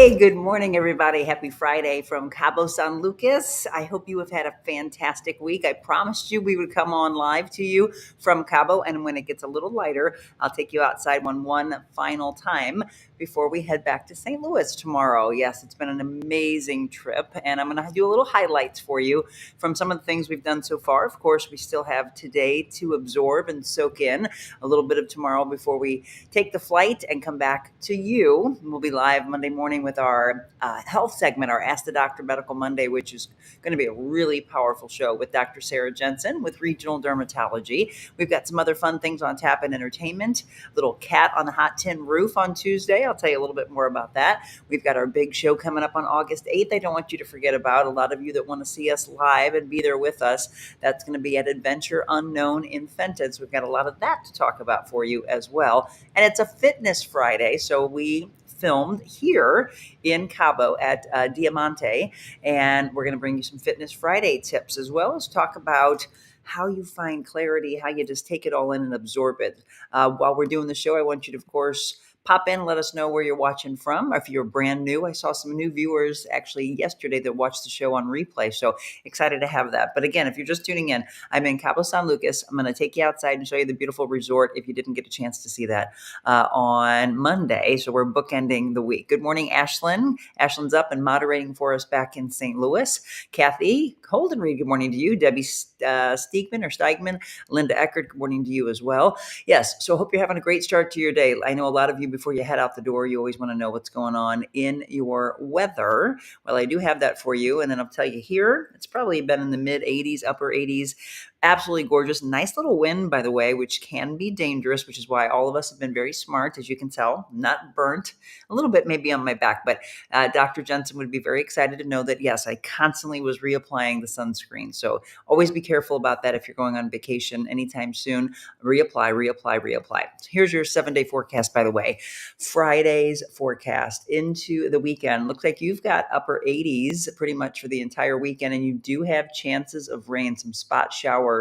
Hey, good morning, everybody. Happy Friday from Cabo San Lucas. I hope you have had a fantastic week. I promised you we would come on live to you from Cabo, and when it gets a little lighter, I'll take you outside one final time before we head back to St. Louis tomorrow. Yes, it's been an amazing trip, and I'm going to do a little highlights for you from some of the things we've done so far. Of course, we still have today to absorb and soak in a little bit of tomorrow before we take the flight and come back to you. We'll be live Monday morning with our health segment, our Ask the Doctor Medical Monday, which is going to be a really powerful show with Dr. Sarah Jensen with regional dermatology. We've got some other fun things on tap and entertainment. Little cat on the hot tin roof on Tuesday. I'll tell you a little bit more about that. We've got our big show coming up on August 8th. I don't want you to forget about. A lot of you that want to see us live and be there with us, that's going to be at Adventure Unknown in Fenton. So we've got a lot of that to talk about for you as well. And it's a Fitness Friday, so we filmed here in Cabo at Diamante, and we're going to bring you some Fitness Friday tips as well as talk about how you find clarity, how you just take it all in and absorb it. While we're doing the show, I want you to, of course, pop in, let us know where you're watching from. If you're brand new, I saw some new viewers actually yesterday that watched the show on replay. So excited to have that. But again, if you're just tuning in, I'm in Cabo San Lucas. I'm going to take you outside and show you the beautiful resort if you didn't get a chance to see that on Monday. So we're bookending the week. Good morning, Ashlyn. Ashlyn's up and moderating for us back in St. Louis. Kathy Holden Reed, good morning to you. Debbie Steigman, Linda Eckert, good morning to you as well. Yes, so I hope you're having a great start to your day. I know a lot of you, before you head out the door, you always want to know what's going on in your weather. Well, I do have that for you. And then I'll tell you here, it's probably been in the mid 80s, upper 80s. Absolutely gorgeous. Nice little wind, by the way, which can be dangerous, which is why all of us have been very smart, as you can tell, not burnt, a little bit maybe on my back. But Dr. Jensen would be very excited to know that, yes, I constantly was reapplying the sunscreen. So always be careful about that if you're going on vacation anytime soon. Reapply. So here's your 7-day forecast, by the way. Friday's forecast into the weekend. Looks like you've got upper 80s pretty much for the entire weekend, and you do have chances of rain, some spot showers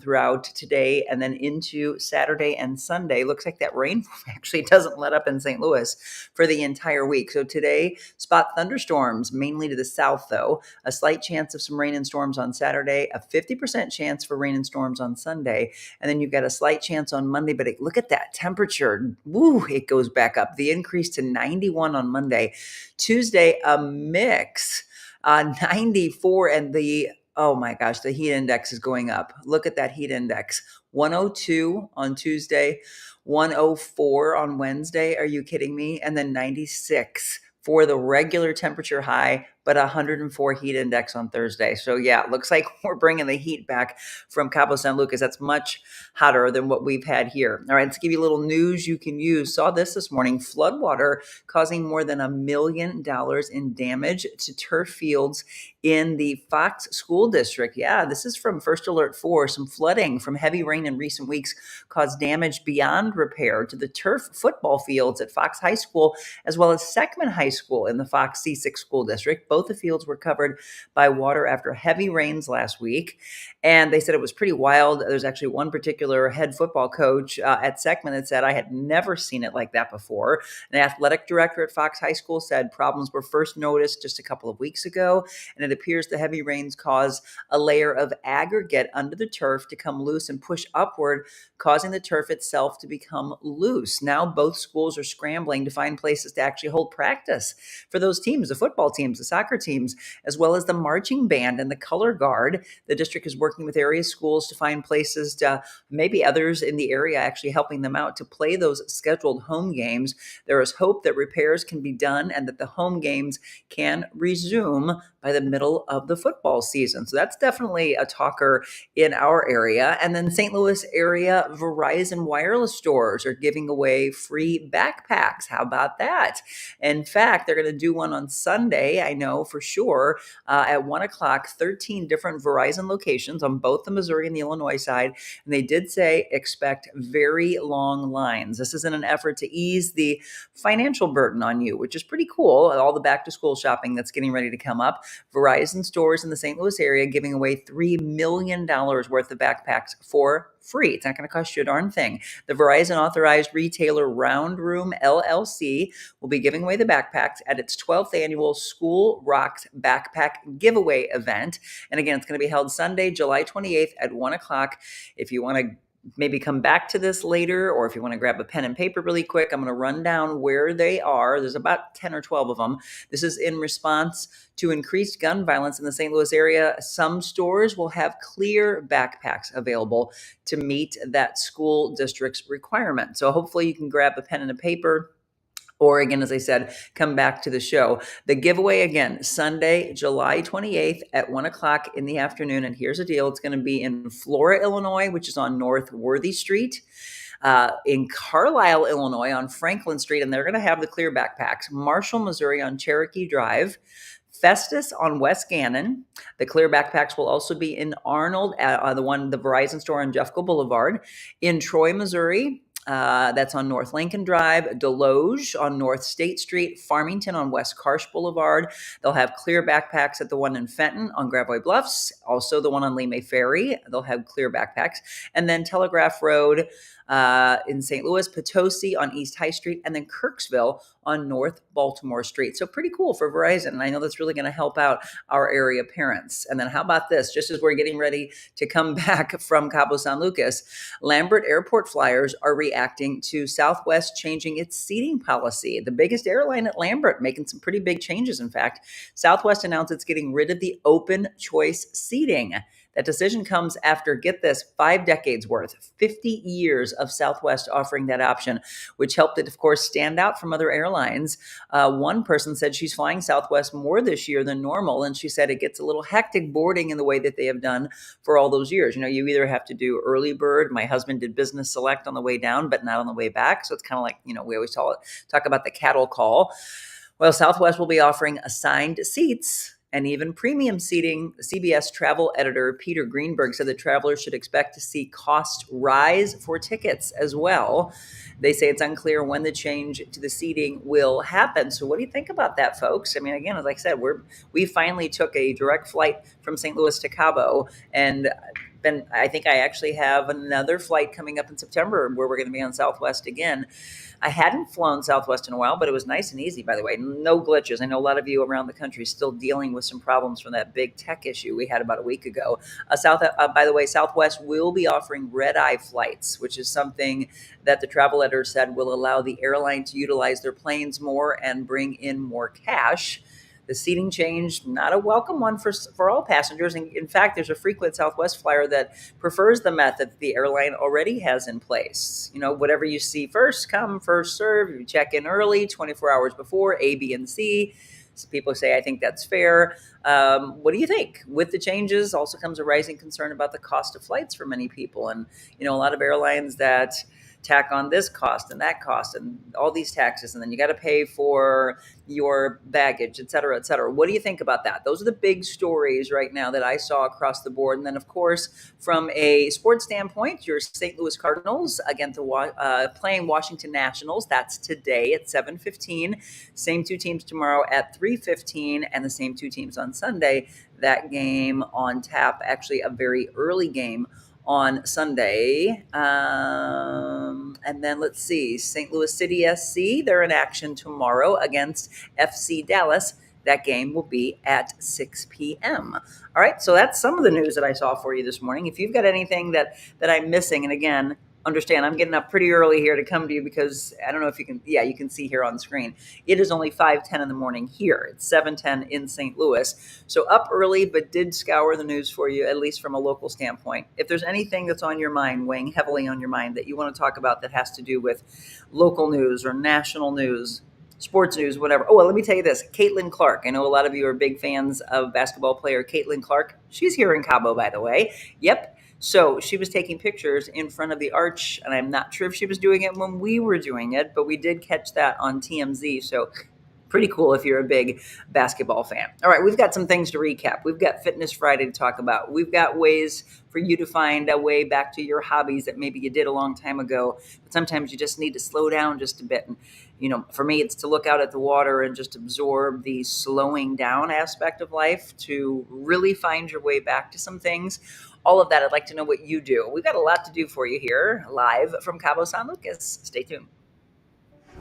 throughout today and then into Saturday and Sunday. Looks like that rain actually doesn't let up in St. Louis for the entire week. So today, spot thunderstorms, mainly to the south, though. A slight chance of some rain and storms on Saturday, a 50% chance for rain and storms on Sunday. And then you've got a slight chance on Monday, but look at that temperature. Woo, it goes back up. The increase to 91 on Monday. Tuesday, a mix, 94, and oh my gosh, the heat index is going up. Look at that heat index. 102 on Tuesday, 104 on Wednesday. Are you kidding me? And then 96 for the regular temperature high, but 104 heat index on Thursday. So yeah, it looks like we're bringing the heat back from Cabo San Lucas. That's much hotter than what we've had here. All right, let's give you a little news you can use. Saw this morning, floodwater causing more than $1 million in damage to turf fields in the Fox School District. Yeah, this is from First Alert 4. Some flooding from heavy rain in recent weeks caused damage beyond repair to the turf football fields at Fox High School, as well as Seckman High School in the Fox C6 School District. Both the fields were covered by water after heavy rains last week. And they said it was pretty wild. There's actually one particular head football coach at Seckman that said, I had never seen it like that before. An athletic director at Fox High School said problems were first noticed just a couple of weeks ago, and it appears the heavy rains caused a layer of aggregate under the turf to come loose and push upward, causing the turf itself to become loose. Now both schools are scrambling to find places to actually hold practice for those teams, the football teams, the soccer teams, as well as the marching band and the color guard. The district is working with area schools to find places to, maybe others in the area actually helping them out to play those scheduled home games. There is hope that repairs can be done and that the home games can resume by the middle of the football season. So that's definitely a talker in our area. And then St. Louis area Verizon wireless stores are giving away free backpacks. How about that? In fact, they're going to do one on Sunday, I know for sure, at 1 o'clock, 13 different Verizon locations on both the Missouri and the Illinois side. And they did say expect very long lines. This is in an effort to ease the financial burden on you, which is pretty cool. All the back to school shopping that's getting ready to come up. Verizon stores in the St. Louis area giving away $3 million worth of backpacks for free. It's not going to cost you a darn thing. The Verizon authorized retailer Round Room LLC will be giving away the backpacks at its 12th annual School Rocks Backpack Giveaway event. And again, it's going to be held Sunday, July 28th at 1 o'clock. If you want to maybe come back to this later, or if you want to grab a pen and paper really quick, I'm going to run down where they are. There's about 10 or 12 of them. This is in response to increased gun violence in the St. Louis area. Some stores will have clear backpacks available to meet that school district's requirement. So hopefully you can grab a pen and a paper, or again, as I said, come back to the show. The giveaway again, Sunday, July 28th at 1 o'clock in the afternoon. And here's the deal. It's going to be in Flora, Illinois, which is on North Worthy Street. In Carlisle, Illinois on Franklin Street. And they're going to have the clear backpacks. Marshall, Missouri on Cherokee Drive. Festus on West Gannon. The clear backpacks will also be in Arnold, the Verizon store on Jeffco Boulevard. In Troy, Missouri. That's on North Lincoln Drive, Deloge on North State Street, Farmington on West Karsh Boulevard. They'll have clear backpacks at the one in Fenton on Gravois Bluffs, also the one on Lemay Ferry. They'll have clear backpacks. And then Telegraph Road in St. Louis, Potosi on East High Street, and then Kirksville on North Baltimore Street. So pretty cool for Verizon. And I know that's really going to help out our area parents. And then how about this? Just as we're getting ready to come back from Cabo San Lucas, Lambert Airport flyers are reacting to Southwest changing its seating policy. The biggest airline at Lambert making some pretty big changes. In fact, Southwest announced it's getting rid of the open choice seating. That decision comes after, get this, 5 decades worth, 50 years of Southwest offering that option, which helped it, of course, stand out from other airlines. One person said she's flying Southwest more this year than normal, and she said it gets a little hectic boarding in the way that they have done for all those years. You know, you either have to do early bird. My husband did business select on the way down, but not on the way back. So it's kind of like, you know, we always talk about the cattle call. Well, Southwest will be offering assigned seats and even premium seating. CBS travel editor Peter Greenberg said that travelers should expect to see costs rise for tickets as well. They say it's unclear when the change to the seating will happen. So what do you think about that, folks? I mean, again, as I said, we finally took a direct flight from St. Louis to Cabo, and I think I actually have another flight coming up in September where we're going to be on Southwest again. I hadn't flown Southwest in a while, but it was nice and easy, by the way. No glitches. I know a lot of you around the country still dealing with some problems from that big tech issue we had about a week ago. By the way, Southwest will be offering red-eye flights, which is something that the travel editor said will allow the airline to utilize their planes more and bring in more cash. The seating change, not a welcome one for all passengers. And in fact, there's a frequent Southwest flyer that prefers the method the airline already has in place. You know, whatever you see first come, first serve. You check in early, 24 hours before, A, B, and C. So people say, I think that's fair. What do you think? With the changes also comes a rising concern about the cost of flights for many people. And, you know, a lot of airlines that tack on this cost and that cost and all these taxes, and then you got to pay for your baggage, et cetera, et cetera. What do you think about that? Those are the big stories right now that I saw across the board. And then, of course, from a sports standpoint, your St. Louis Cardinals against playing Washington Nationals. That's today at 7:15. Same two teams tomorrow at 3:15, and the same two teams on Sunday. That game on tap, actually a very early game on Sunday. And then let's see, St. Louis City SC, they're in action tomorrow against FC Dallas. That game will be at 6 p.m. All right, so that's some of the news that I saw for you this morning. If you've got anything that I'm missing, and again, understand I'm getting up pretty early here to come to you because I don't know if you can, you can see here on screen. It is only 5:10 in the morning here. It's 7:10 in St. Louis. So up early, but did scour the news for you, at least from a local standpoint. If there's anything that's on your mind, weighing heavily on your mind that you want to talk about that has to do with local news or national news, sports news, whatever. Oh, well, let me tell you this. Caitlin Clark. I know a lot of you are big fans of basketball player Caitlin Clark. She's here in Cabo, by the way. Yep. So she was taking pictures in front of the arch, and I'm not sure if she was doing it when we were doing it, but we did catch that on TMZ. So Pretty cool if you're a big basketball fan. All right, we've got some things to recap. We've got Fitness Friday to talk about. We've got ways for you to find a way back to your hobbies that maybe you did a long time ago, but sometimes you just need to slow down just a bit. And, for me, it's to look out at the water and just absorb the slowing down aspect of life to really find your way back to some things. All of that, I'd like to know what you do. We've got a lot to do for you here, live from Cabo San Lucas. Stay tuned.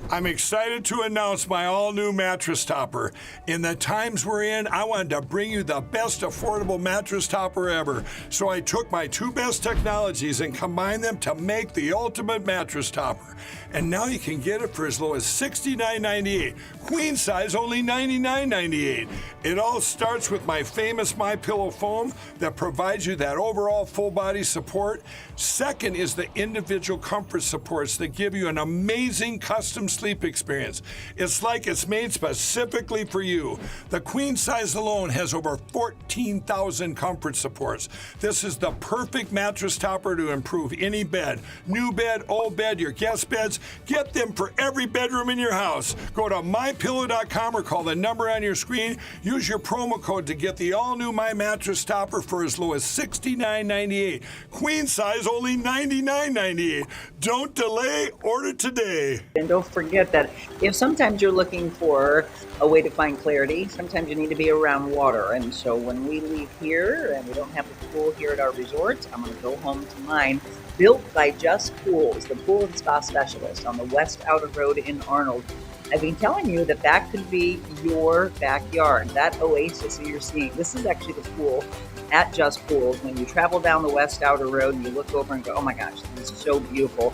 I'm excited to announce my all-new mattress topper. In the times we're in, I wanted to bring you the best affordable mattress topper ever. So I took my two best technologies and combined them to make the ultimate mattress topper. And now you can get it for as low as $69.98. Queen size only $99.98. It all starts with my famous MyPillow foam that provides you that overall full body support. Second is the individual comfort supports that give you an amazing custom sleep experience. It's like it's made specifically for you. The queen size alone has over 14,000 comfort supports. This is the perfect mattress topper to improve any bed. New bed, old bed, your guest beds. Get them for every bedroom in your house. Go to mypillow.com or call the number on your screen. Use your promo code to get the all-new My Mattress Topper for as low as $69.98. Queen size only $99.98. Don't delay, order today. And don't forget that if sometimes you're looking for a way to find clarity, sometimes you need to be around water. And so when we leave here and we don't have the pool here at our resort, I'm going to go home to mine. Built by Just Pools, the pool and spa specialist on the West Outer Road in Arnold. I've been telling you that that could be your backyard, that oasis that you're seeing. This is actually the pool at Just Pools. When you travel down the West Outer Road and you look over and go, oh my gosh, this is so beautiful.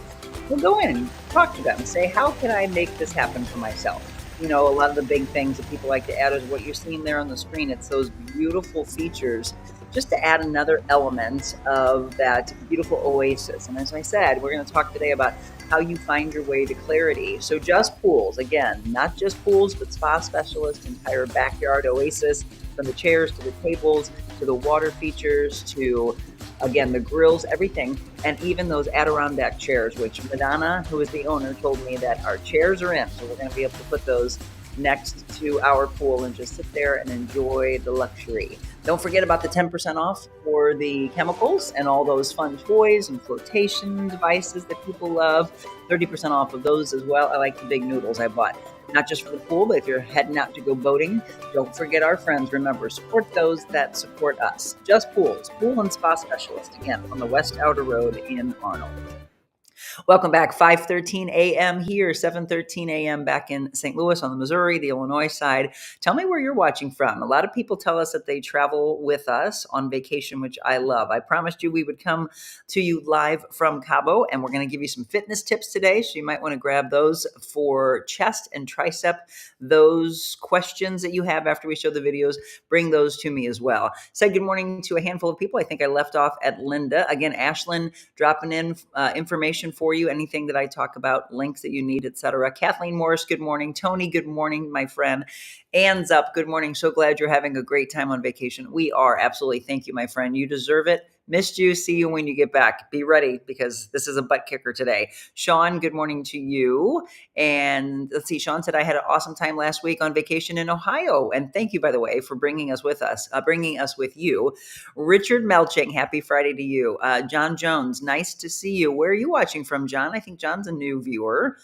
We'll go in and talk to them and say, how can I make this happen for myself? A lot of the big things that people like to add is what you're seeing there on the screen. It's those beautiful features just to add another element of that beautiful oasis. And as I said, we're going to talk today about how you find your way to clarity. So Just Pools, again, not just pools, but spa specialist, entire backyard oasis, from the chairs to the tables, to the water features, to, again, the grills, everything, and even those Adirondack chairs, which Madonna, who is the owner, told me that our chairs are in. So we're going to be able to put those next to our pool and just sit there and enjoy the luxury. Don't forget about the 10% off for the chemicals and all those fun toys and flotation devices that people love. 30% off of those as well. I like the big noodles I bought. Not just for the pool, but if you're heading out to go boating, don't forget our friends. Remember, support those that support us. Just Pools, pool and spa specialist, again, on the West Outer Road in Arnold. Welcome back. 5:13 a.m. here, 7:13 a.m. back in St. Louis on the Missouri, the Illinois side. Tell me where you're watching from. A lot of people tell us that they travel with us on vacation, which I love. I promised you we would come to you live from Cabo, and we're going to give you some fitness tips today. So you might want to grab those for chest and tricep. Those questions that you have after we show the videos, bring those to me as well. Say good morning to a handful of people. I think I left off at Linda. Again, Ashlyn dropping in information for you, anything that I talk about, links that you need, etc. Kathleen Morris, good morning. Tony, good morning, my friend. Ann's up, good morning. So glad you're having a great time on vacation. We are, absolutely. Thank you, my friend. You deserve it. Missed you. See you when you get back. Be ready because this is a butt kicker today. Sean, good morning to you. And let's see, Sean said I had an awesome time last week on vacation in Ohio. And thank you, by the way, for bringing us with you. Richard Melching, happy Friday to you. John Jones, nice to see you. Where are you watching from, John? I think John's a new viewer.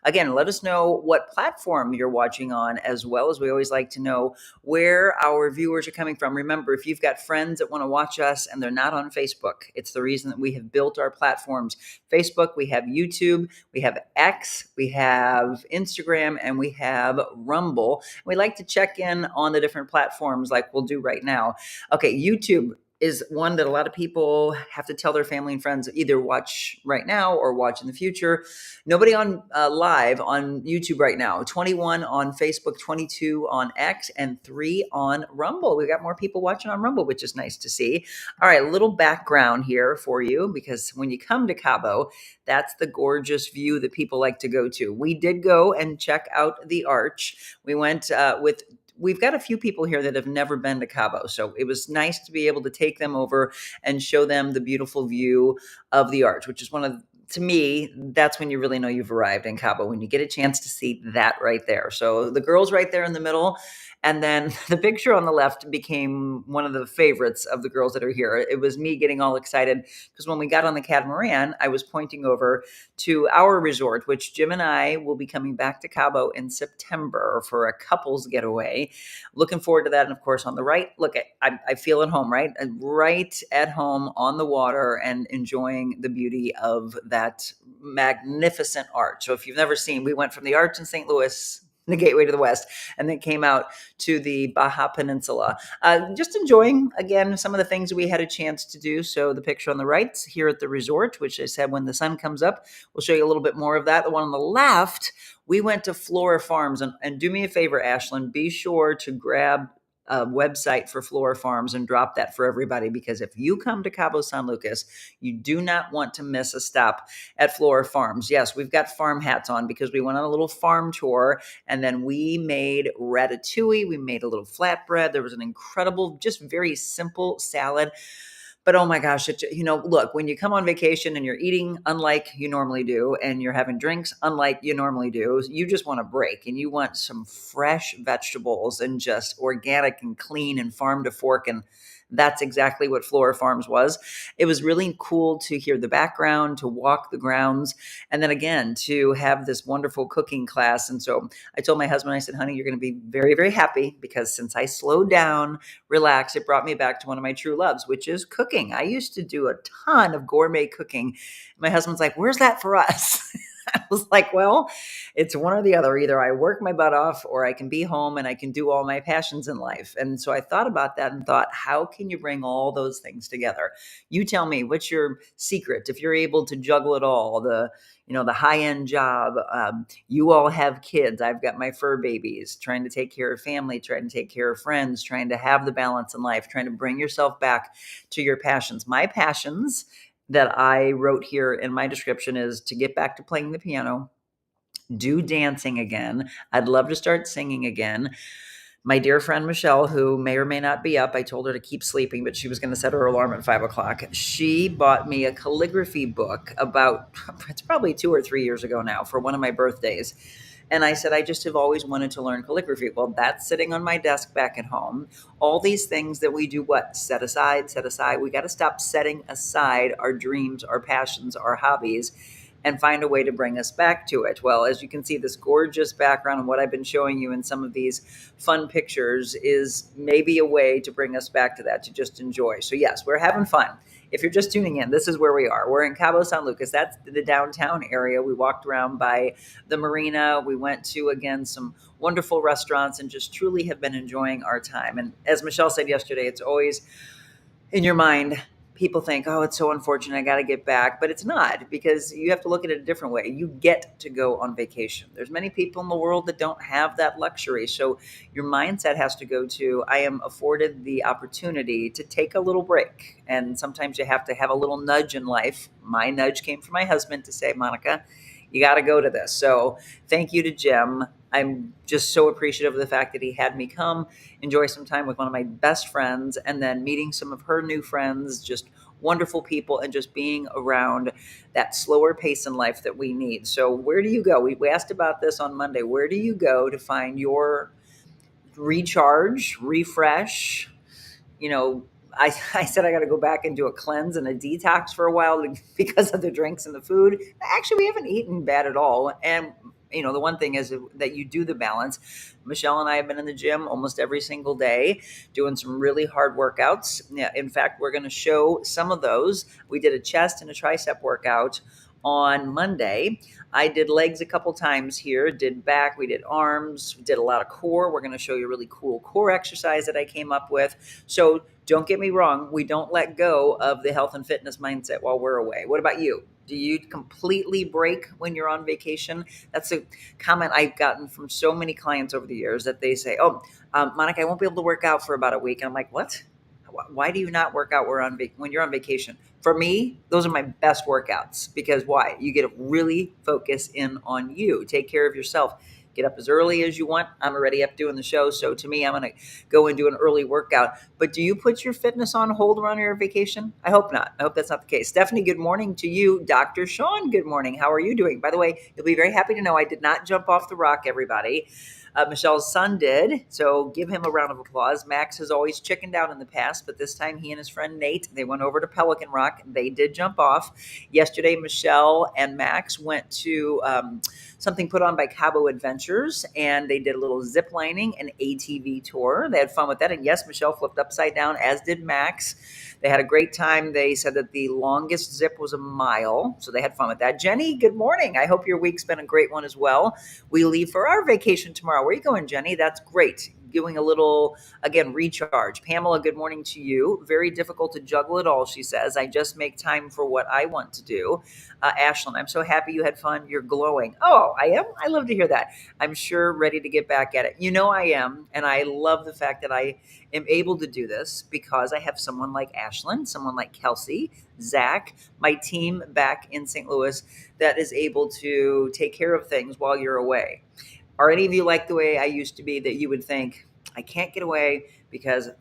Again, let us know what platform you're watching on, as well as we always like to know where our viewers are coming from. Remember, if you've got friends that want to watch us and they're not on Facebook, it's the reason that we have built our platforms. Facebook, we have YouTube, we have X, we have Instagram, and we have Rumble. We like to check in on the different platforms like we'll do right now. Okay, YouTube is one that a lot of people have to tell their family and friends either watch right now or watch in the future. Nobody on live on YouTube right now. 21 on Facebook, 22 on X, and 3 on Rumble. We've got more people watching on Rumble, which is nice to see. All right, a little background here for you, because when you come to Cabo, that's the gorgeous view that people like to go to. We did go and check out the arch. We went we've got a few people here that have never been to Cabo. So it was nice to be able to take them over and show them the beautiful view of the arch, which is one of to me, that's when you really know you've arrived in Cabo, when you get a chance to see that right there. So the girls right there in the middle. And then the picture on the left became one of the favorites of the girls that are here. It was me getting all excited because when we got on the catamaran, I was pointing over to our resort, which Jim and I will be coming back to Cabo in September for a couples getaway. Looking forward to that. And of course, on the right, look, I feel at home, right? Right at home on the water and enjoying the beauty of that magnificent arch. So if you've never seen, we went from the arch in St. Louis, the gateway to the west, and then came out to the Baja Peninsula. Just enjoying, again, some of the things we had a chance to do. So the picture on the right here at the resort, which I said when the sun comes up, we'll show you a little bit more of that. The one on the left, we went to Flora Farms. And do me a favor, Ashlyn, be sure to grab a website for Flora Farms and drop that for everybody, because if you come to Cabo San Lucas, you do not want to miss a stop at Flora Farms. Yes, we've got farm hats on because we went on a little farm tour, and then we made ratatouille. We made a little flatbread. There was an incredible, just very simple salad. But oh my gosh, look, when you come on vacation and you're eating unlike you normally do, and you're having drinks unlike you normally do, you just want a break and you want some fresh vegetables and just organic and clean and farm to fork. And that's exactly what Flora Farms was. It was really cool to hear the background, to walk the grounds, and then again, to have this wonderful cooking class. And so I told my husband, I said, honey, you're going to be very, very happy, because since I slowed down, relaxed, it brought me back to one of my true loves, which is cooking. I used to do a ton of gourmet cooking. My husband's like, where's that for us? I was like, well, it's one or the other. Either I work my butt off or I can be home and I can do all my passions in life. And so I thought about that and thought, how can you bring all those things together? You tell me, what's your secret? If you're able to juggle it all, the high-end job, you all have kids. I've got my fur babies, trying to take care of family, trying to take care of friends, trying to have the balance in life, trying to bring yourself back to your passions. My passions that I wrote here in my description is to get back to playing the piano, do dancing again. I'd love to start singing again. My dear friend Michelle, who may or may not be up, I told her to keep sleeping, but she was going to set her alarm at 5:00. She bought me a calligraphy book it's probably 2 or 3 years ago now, for one of my birthdays. And I said, I just have always wanted to learn calligraphy. Well, that's sitting on my desk back at home. All these things that we do, set aside, set aside. We got to stop setting aside our dreams, our passions, our hobbies, and find a way to bring us back to it. Well, as you can see, this gorgeous background and what I've been showing you in some of these fun pictures is maybe a way to bring us back to that, to just enjoy. So yes, we're having fun. If you're just tuning in, this is where we are. We're in Cabo San Lucas. That's the downtown area. We walked around by the marina. We went to, again, some wonderful restaurants and just truly have been enjoying our time. And as Michelle said yesterday, it's always in your mind. People think, oh, it's so unfortunate, I got to get back. But it's not, because you have to look at it a different way. You get to go on vacation. There's many people in the world that don't have that luxury. So your mindset has to go to, I am afforded the opportunity to take a little break. And sometimes you have to have a little nudge in life. My nudge came from my husband to say, Monica, you got to go to this. So thank you to Jim. I'm just so appreciative of the fact that he had me come enjoy some time with one of my best friends, and then meeting some of her new friends, just wonderful people, and just being around that slower pace in life that we need. So where do you go? We asked about this on Monday. Where do you go to find your recharge, refresh? I said I got to go back and do a cleanse and a detox for a while because of the drinks and the food. Actually, we haven't eaten bad at all. And the one thing is that you do the balance. Michelle and I have been in the gym almost every single day doing some really hard workouts. Yeah, in fact, we're going to show some of those. We did a chest and a tricep workout on Monday. I did legs a couple times here, did back, we did arms, we did a lot of core. We're going to show you a really cool core exercise that I came up with. So don't get me wrong, we don't let go of the health and fitness mindset while we're away. What about you? Do you completely break when you're on vacation? That's a comment I've gotten from so many clients over the years, that they say, Monica, I won't be able to work out for about a week. And I'm like, what? Why do you not work out when you're on vacation? For me, those are my best workouts, because why? You get to really focus in on you, take care of yourself. get up as early as you want. I'm already up doing the show. So to me, I'm going to go and do an early workout. But do you put your fitness on hold around your vacation? I hope not. I hope that's not the case. Stephanie, good morning to you. Dr. Sean, good morning. How are you doing? By the way, you'll be very happy to know I did not jump off the rock, everybody. Michelle's son did, so give him a round of applause. Max has always chickened out in the past, but this time he and his friend Nate, they went over to Pelican Rock. They did jump off. Yesterday, Michelle and Max went to something put on by Cabo Adventures, and they did a little zip lining and ATV tour. They had fun with that, and yes, Michelle flipped upside down, as did Max. They had a great time. They said that the longest zip was a mile, so they had fun with that. Jenny, good morning. I hope your week's been a great one as well. We leave for our vacation tomorrow. Where are you going, Jenny? That's great. Doing a little, again, recharge. Pamela, good morning to you. Very difficult to juggle it all, she says. I just make time for what I want to do. Ashlyn, I'm so happy you had fun. You're glowing. Oh, I am? I love to hear that. I'm sure ready to get back at it. You know I am, and I love the fact that I am able to do this because I have someone like Ashlyn, someone like Kelsey, Zach, my team back in St. Louis that is able to take care of things while you're away. Are any of you like the way I used to be, that you would think, I can't get away because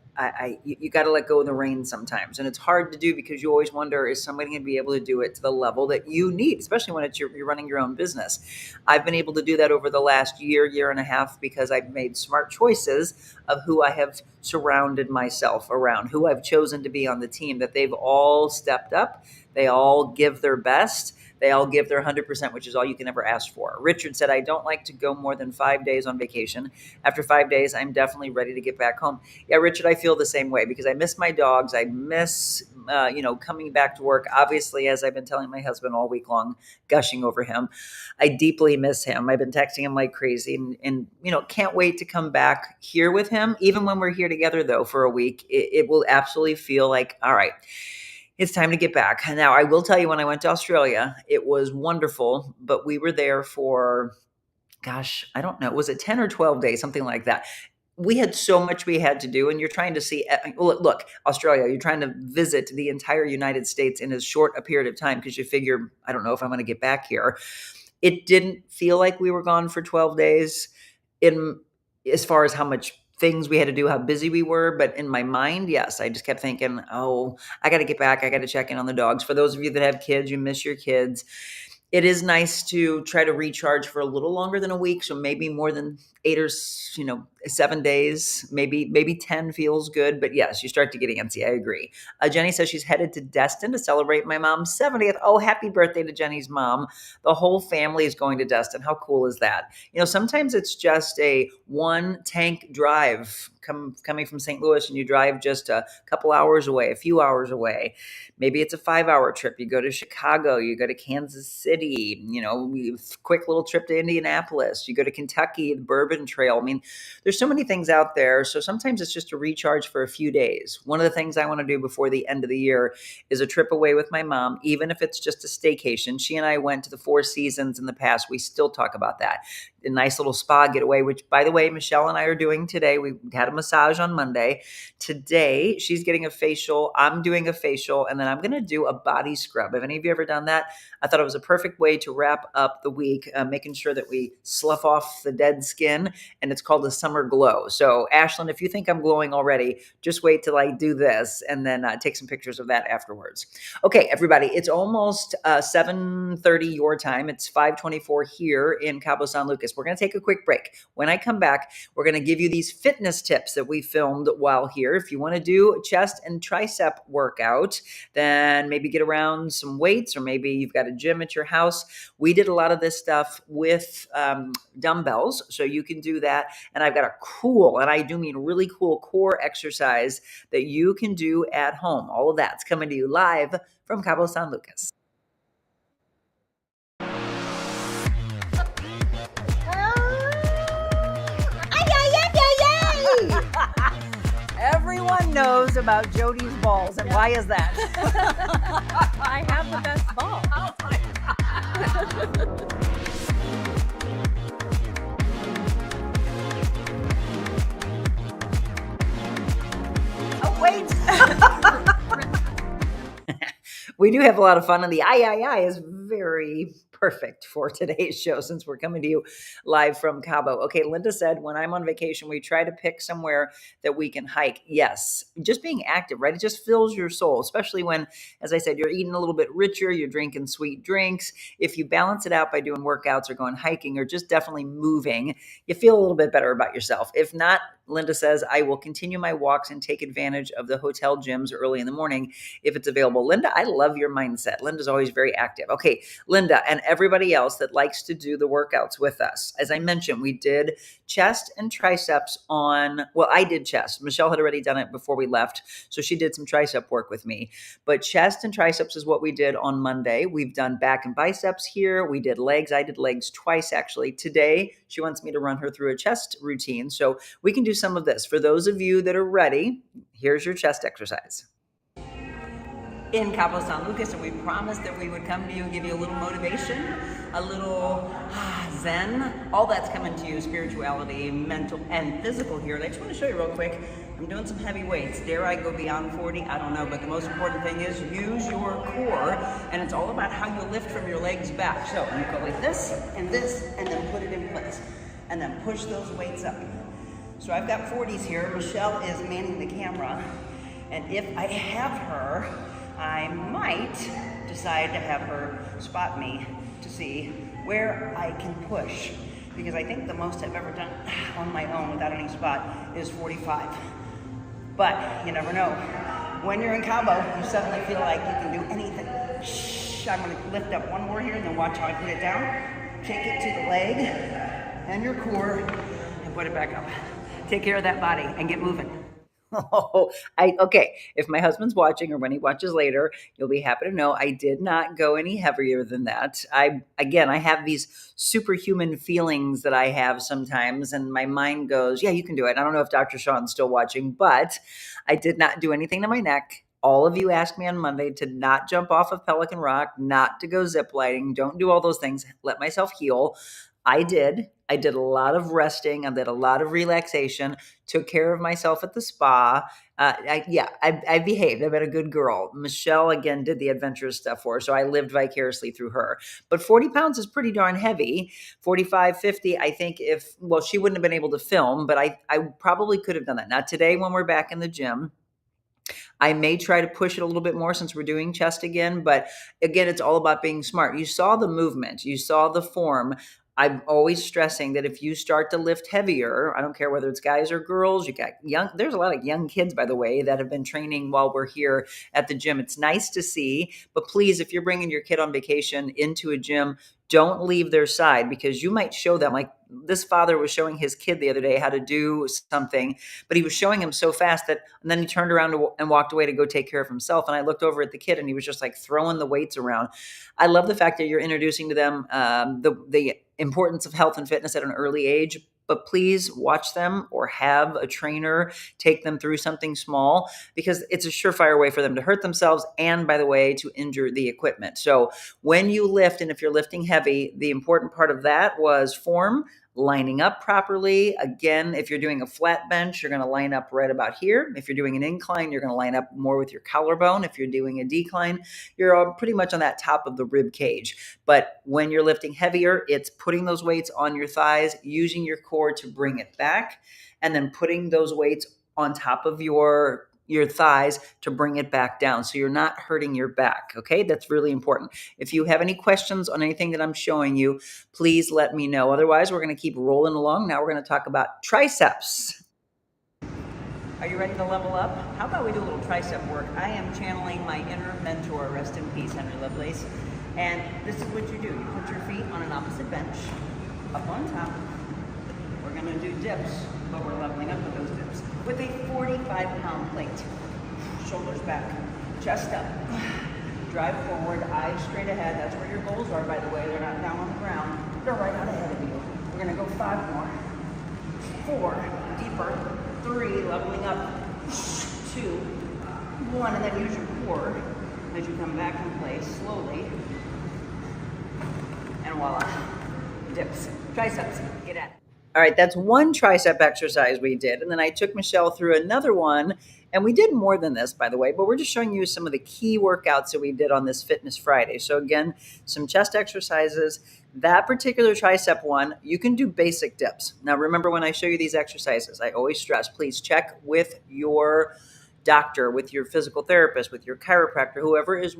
you got to let go of the reins sometimes. And it's hard to do because you always wonder, is somebody going to be able to do it to the level that you need, especially when you're running your own business. I've been able to do that over the last year and a half because I've made smart choices of who I have surrounded myself around, who I've chosen to be on the team, that they've all stepped up. They all give their best. They all give their 100%, which is all you can ever ask for. Richard said, I don't like to go more than 5 days on vacation. After 5 days, I'm definitely ready to get back home. Yeah, Richard, I feel the same way because I miss my dogs. I miss, coming back to work. Obviously, as I've been telling my husband all week long, gushing over him, I deeply miss him. I've been texting him like crazy and can't wait to come back here with him. Even when we're here together, though, for a week, it will absolutely feel like, all right, it's time to get back. Now, I will tell you, when I went to Australia, it was wonderful, but we were there for, gosh, I don't know, was it 10 or 12 days, something like that. We had so much we had to do, and you're trying to see, look, Australia, you're trying to visit the entire United States in as short a period of time because you figure, I don't know if I'm going to get back here. It didn't feel like we were gone for 12 days in as far as how much things we had to do, how busy we were. But in my mind, yes, I just kept thinking, oh, I got to get back. I got to check in on the dogs. For those of you that have kids, you miss your kids. It is nice to try to recharge for a little longer than a week. So maybe more than 8 or 7 days, maybe 10 feels good. But yes, you start to get antsy. I agree. Jenny says she's headed to Destin to celebrate my mom's 70th. Oh, happy birthday to Jenny's mom. The whole family is going to Destin. How cool is that? Sometimes it's just a one tank drive coming from St. Louis, and you drive just a couple hours away, a few hours away. Maybe it's a 5-hour trip. You go to Chicago, you go to Kansas City, quick little trip to Indianapolis. You go to Kentucky, the Bourbon Trail. I mean, there's so many things out there. So sometimes it's just a recharge for a few days. One of the things I want to do before the end of the year is a trip away with my mom, even if it's just a staycation. She and I went to the Four Seasons in the past. We still talk about that. A nice little spa getaway, which, by the way, Michelle and I are doing today. We had a massage on Monday. Today, she's getting a facial. I'm doing a facial, and then I'm going to do a body scrub. Have any of you ever done that? I thought it was a perfect way to wrap up the week, making sure that we slough off the dead skin, and it's called a summer glow. So, Ashlyn, if you think I'm glowing already, just wait till I do this, and then take some pictures of that afterwards. Okay, everybody, it's almost 7:30 your time. It's 5:24 here in Cabo San Lucas. We're going to take a quick break. When I come back, we're going to give you these fitness tips that we filmed while here. If you want to do a chest and tricep workout, then maybe get around some weights, or maybe you've got a gym at your house. We did a lot of this stuff with dumbbells, so you can do that. And I've got a cool, and I do mean really cool, core exercise that you can do at home. All of that's coming to you live from Cabo San Lucas. Everyone knows about Jody's balls, and why is that? I have the best ball. Oh my God. Oh, wait. We do have a lot of fun, and the I is very perfect for today's show since we're coming to you live from Cabo. Okay, Linda said, when I'm on vacation, we try to pick somewhere that we can hike. Yes, just being active, right? It just fills your soul, especially when, as I said, you're eating a little bit richer, you're drinking sweet drinks. If you balance it out by doing workouts or going hiking or just definitely moving, you feel a little bit better about yourself. If not, Linda says, I will continue my walks and take advantage of the hotel gyms early in the morning if it's available. Linda, I love your mindset. Linda's always very active. Okay, Linda and everybody else that likes to do the workouts with us. As I mentioned, we did chest and triceps I did chest. Michelle had already done it before we left, so she did some tricep work with me. But chest and triceps is what we did on Monday. We've done back and biceps here. We did legs. I did legs twice, actually. Today, she wants me to run her through a chest routine, so we can do some of this. For those of you that are ready, here's your chest exercise. In Cabo San Lucas, and we promised that we would come to you and give you a little motivation, a little zen. All that's coming to you, spirituality, mental, and physical here. And I just want to show you real quick. I'm doing some heavy weights. Dare I go beyond 40? I don't know, but the most important thing is use your core, and it's all about how you lift from your legs back. So you go like this, and then put it in place, and then push those weights up. So I've got 40s here. Michelle is manning the camera, and if I have her, I might decide to have her spot me to see where I can push, because I think the most I've ever done on my own without any spot is 45. But you never know. When you're in Cabo, you suddenly feel like you can do anything. I'm going to lift up one more here and then watch how I put it down. Take it to the leg and your core and put it back up. Take care of that body and get moving. Okay. If my husband's watching or when he watches later, you'll be happy to know I did not go any heavier than that. I have these superhuman feelings that I have sometimes, and my mind goes, yeah, you can do it. I don't know if Dr. Sean's still watching, but I did not do anything to my neck. All of you asked me on Monday to not jump off of Pelican Rock, not to go zip lining. Don't do all those things. Let myself heal. I did a lot of resting. I did a lot of relaxation, took care of myself at the spa. I behaved. I've been a good girl. Michelle, again, did the adventurous stuff for her, so I lived vicariously through her. But 40 pounds is pretty darn heavy. 45, 50, I think she wouldn't have been able to film, but I probably could have done that. Now, today when we're back in the gym, I may try to push it a little bit more since we're doing chest again. But again, it's all about being smart. You saw the movement. You saw the form. I'm always stressing that if you start to lift heavier, I don't care whether it's guys or girls, there's a lot of young kids, by the way, that have been training while we're here at the gym. It's nice to see, but please, if you're bringing your kid on vacation into a gym, don't leave their side, because you might show them, like this father was showing his kid the other day how to do something, but he was showing him so fast and then he turned around and walked away to go take care of himself. And I looked over at the kid and he was just like throwing the weights around. I love the fact that you're introducing to them the importance of health and fitness at an early age, but please watch them or have a trainer take them through something small, because it's a surefire way for them to hurt themselves and, by the way, to injure the equipment. So when you lift, and if you're lifting heavy, the important part of that was form, lining up properly. Again, if you're doing a flat bench, you're going to line up right about here. If you're doing an incline, you're going to line up more with your collarbone. If you're doing a decline, you're pretty much on that top of the rib cage. But when you're lifting heavier, it's putting those weights on your thighs, using your core to bring it back, and then putting those weights on top of your thighs to bring it back down, so you're not hurting your back. Okay, that's really important. If you have any questions on anything that I'm showing you, please let me know. Otherwise, we're going to keep rolling along. Now we're going to talk about triceps. Are you ready to level up? How about we do a little tricep work? I am channeling my inner mentor, rest in peace, Henry Lovelace. And this is what you do. You put your feet on an opposite bench, up on top. We're going to do dips, but we're leveling up with those dips with a 45-pound plate. Shoulders back, chest up, drive forward, eyes straight ahead. That's where your goals are, by the way. They're not down on the ground. They're right out ahead of you. We're going to go 5 more. 4, deeper. 3, leveling up. 2, 1, and then use your core as you come back in place slowly. And voila, dips, triceps, get at it. All right, that's one tricep exercise we did. And then I took Michelle through another one, And we did more than this, by the way, but we're just showing you some of the key workouts that we did on this Fitness Friday. So again, some chest exercises. That particular tricep one, you can do basic dips. Now, remember when I show you these exercises, I always stress, please check with your doctor, with your physical therapist, with your chiropractor, whoever is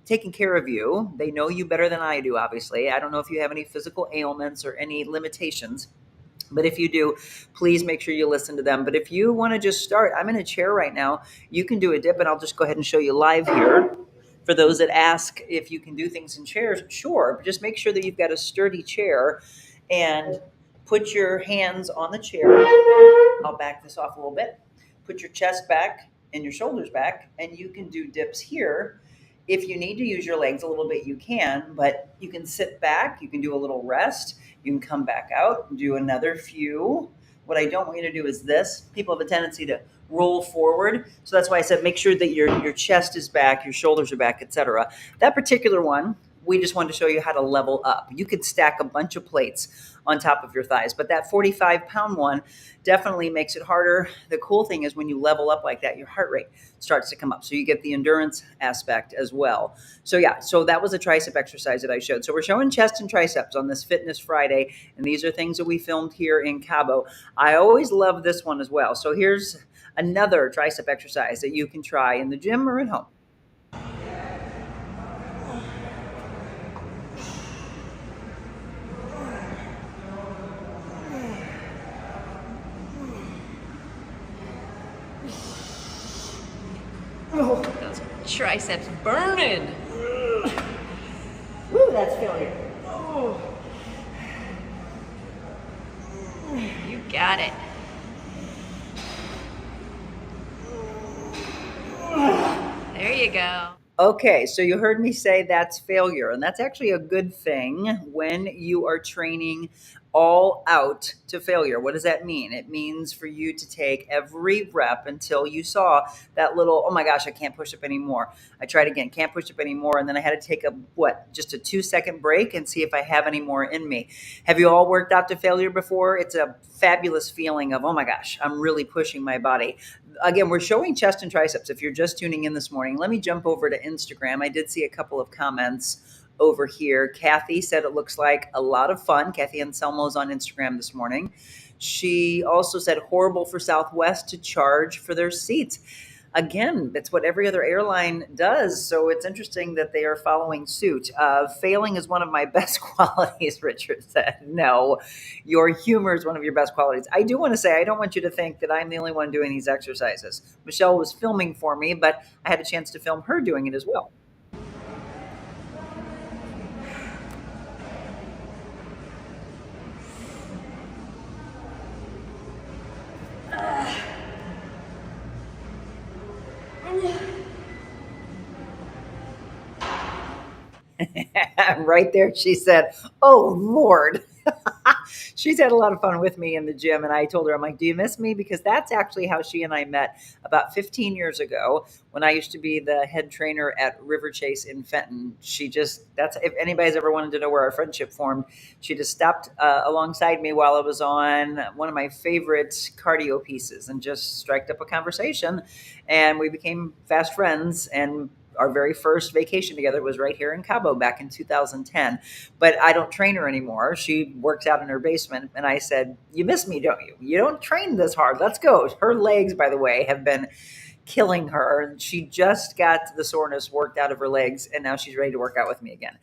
taking care of you. They know you better than I do, obviously. I don't know if you have any physical ailments or any limitations. But if you do, please make sure you listen to them. But if you want to just start, I'm in a chair right now. You can do a dip, and I'll just go ahead and show you live here. For those that ask if you can do things in chairs, sure. But just make sure that you've got a sturdy chair and put your hands on the chair. I'll back this off a little bit. Put your chest back and your shoulders back, and you can do dips here. If you need to use your legs a little bit, you can, but you can sit back. You can do a little rest. You can come back out and do another few. What I don't want you to do is this. People have a tendency to roll forward. So that's why I said make sure that your chest is back, your shoulders are back, etc. That particular one, we just wanted to show you how to level up. You could stack a bunch of plates on top of your thighs, but that 45-pound one definitely makes it harder. The cool thing is when you level up like that, your heart rate starts to come up. So you get the endurance aspect as well. So yeah, so that was a tricep exercise that I showed. So we're showing chest and triceps on this Fitness Friday, and these are things that we filmed here in Cabo. I always love this one as well. So here's another tricep exercise that you can try in the gym or at home. Those triceps burning. Woo, that's failure. You got it. There you go. Okay, so you heard me say that's failure, and that's actually a good thing when you are training all out to failure. What does that mean? It means for you to take every rep until you saw that little, oh my gosh, I can't push up anymore. I tried again, can't push up anymore. And then I had to take just a 2-second break and see if I have any more in me. Have you all worked out to failure before? It's a fabulous feeling of, oh my gosh, I'm really pushing my body. Again, we're showing chest and triceps. If you're just tuning in this morning, let me jump over to Instagram. I did see a couple of comments over here. Kathy said it looks like a lot of fun. Kathy Anselmo's on Instagram this morning. She also said horrible for Southwest to charge for their seats. Again, that's what every other airline does. So it's interesting that they are following suit. Failing is one of my best qualities, Richard said. No, your humor is one of your best qualities. I do want to say, I don't want you to think that I'm the only one doing these exercises. Michelle was filming for me, but I had a chance to film her doing it as well. Right there, she said, oh, Lord. She's had a lot of fun with me in the gym. And I told her, I'm like, do you miss me? Because that's actually how she and I met about 15 years ago when I used to be the head trainer at River Chase in Fenton. If anybody's ever wanted to know where our friendship formed, she just stopped alongside me while I was on one of my favorite cardio pieces and just striked up a conversation. And we became fast friends, and our very first vacation together was right here in Cabo back in 2010. But I don't train her anymore. She works out in her basement. And I said, you miss me, don't you? You don't train this hard. Let's go. Her legs, by the way, have been killing her. And she just got the soreness worked out of her legs, and now she's ready to work out with me again.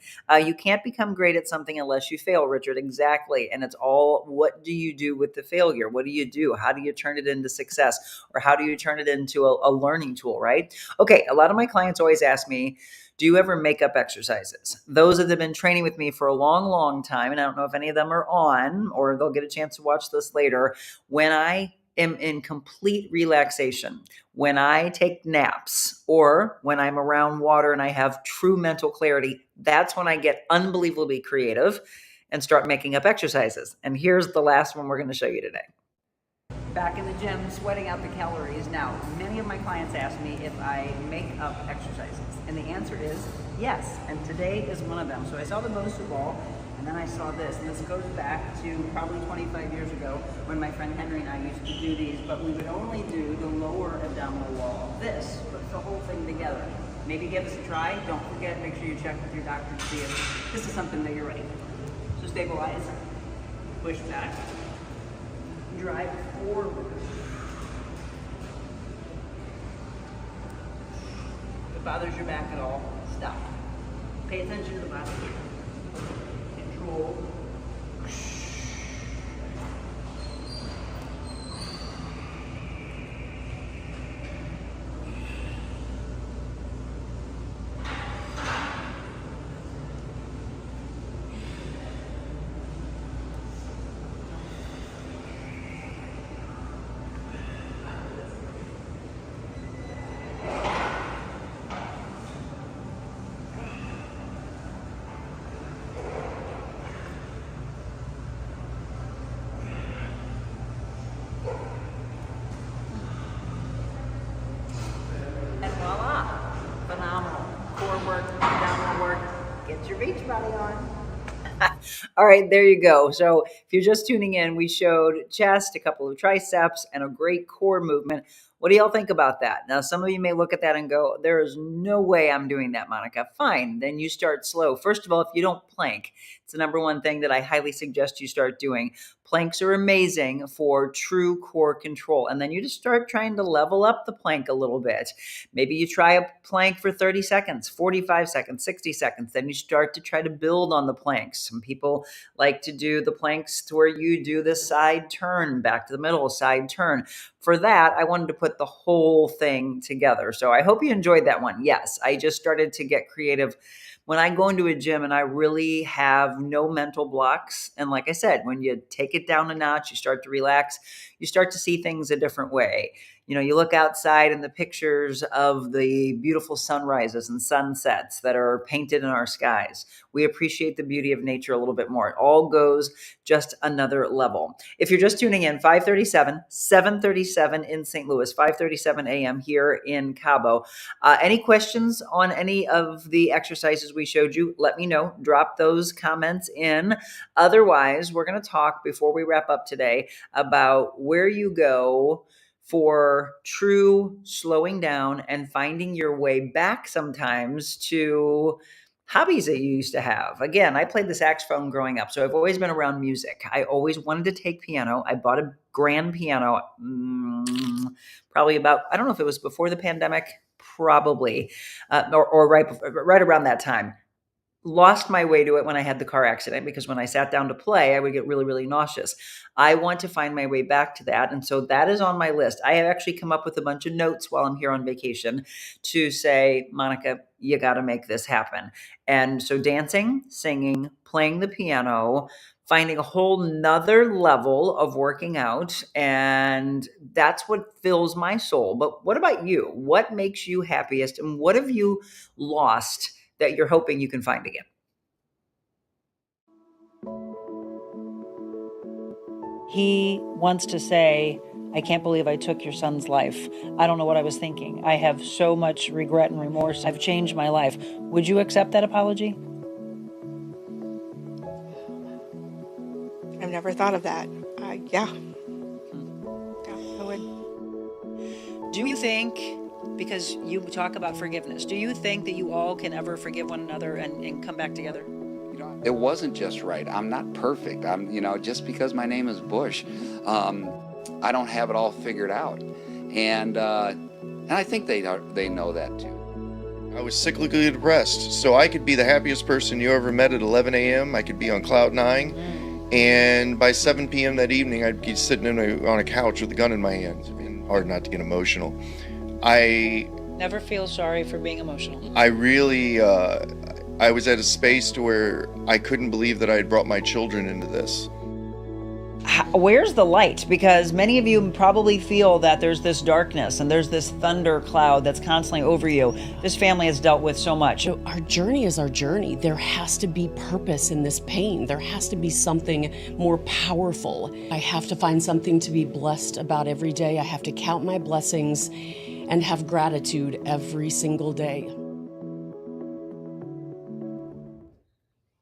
You can't become great at something unless you fail, Richard. Exactly. And it's all, what do you do with the failure? What do you do? How do you turn it into success? Or how do you turn it into a learning tool, right? Okay, a lot of my clients always ask me, do you ever make up exercises? Those that have been training with me for a long, long time, and I don't know if any of them are on, or they'll get a chance to watch this later, when I am in complete relaxation, when I take naps, or when I'm around water and I have true mental clarity, that's when I get unbelievably creative and start making up exercises. And here's the last one we're going to show you today. Back in the gym, sweating out the calories. Now, many of my clients ask me if I make up exercises, and the answer is yes. And today is one of them. So I saw the Bosu ball, and And then I saw this, and this goes back to probably 25 years ago when my friend Henry and I used to do these, but we would only do the lower abdominal wall. This puts the whole thing together. Maybe give us a try. Don't forget, make sure you check with your doctor to see if this is something that you're ready. So stabilize, push back, drive forward. If it bothers your back at all, stop. Pay attention to the body. Control. Get your beach body on. All right, there you go. So if you're just tuning in, we showed chest, a couple of triceps, and a great core movement. What do y'all think about that? Now, some of you may look at that and go, there is no way I'm doing that, Monica. Fine, then you start slow. First of all, if you don't plank, it's the number one thing that I highly suggest you start doing. Planks are amazing for true core control. And then you just start trying to level up the plank a little bit. Maybe you try a plank for 30 seconds, 45 seconds, 60 seconds. Then you start to try to build on the planks. Some people like to do the planks to where you do the side turn, back to the middle, side turn. For that, I wanted to put the whole thing together. So I hope you enjoyed that one. Yes, I just started to get creative when I go into a gym and I really have no mental blocks. And like I said, when you take it down a notch, you start to relax, you start to see things a different way. You know, you look outside in the pictures of the beautiful sunrises and sunsets that are painted in our skies. We appreciate the beauty of nature a little bit more. It all goes just another level. If you're just tuning in, 5:37, 7:37 in St. Louis, 5:37 a.m. here in Cabo. Any questions on any of the exercises we showed you? Let me know. Drop those comments in. Otherwise, we're going to talk before we wrap up today about where you go for true slowing down and finding your way back sometimes to hobbies that you used to have. Again, I played the saxophone growing up, so I've always been around music. I always wanted to take piano. I bought a grand piano probably about, I don't know if it was before the pandemic, probably, or right around that time. Lost my way to it when I had the car accident, because when I sat down to play, I would get really, really nauseous. I want to find my way back to that. And so that is on my list. I have actually come up with a bunch of notes while I'm here on vacation to say, Monica, you got to make this happen. And so dancing, singing, playing the piano, finding a whole nother level of working out. And that's what fills my soul. But what about you? What makes you happiest? And what have you lost that you're hoping you can find again? He wants to say, I can't believe I took your son's life. I don't know what I was thinking. I have so much regret and remorse. I've changed my life. Would you accept that apology? I've never thought of that. Yeah, I would. Do you think, because you talk about forgiveness, do you think that you all can ever forgive one another and come back together? It wasn't just right. I'm not perfect. Just because my name is Bush, I don't have it all figured out. And I think they know that too. I was cyclically depressed, so I could be the happiest person you ever met at 11 a.m. I could be on cloud 9, and by 7 p.m. that evening, I'd be sitting on a couch with a gun in my hand. It's hard not to get emotional. I never feel sorry for being emotional. I really, I was at a space to where I couldn't believe that I had brought my children into this. Where's the light? Because many of you probably feel that there's this darkness and there's this thunder cloud that's constantly over you. This family has dealt with so much. Our journey is our journey. There has to be purpose in this pain. There has to be something more powerful. I have to find something to be blessed about every day. I have to count my blessings and have gratitude every single day.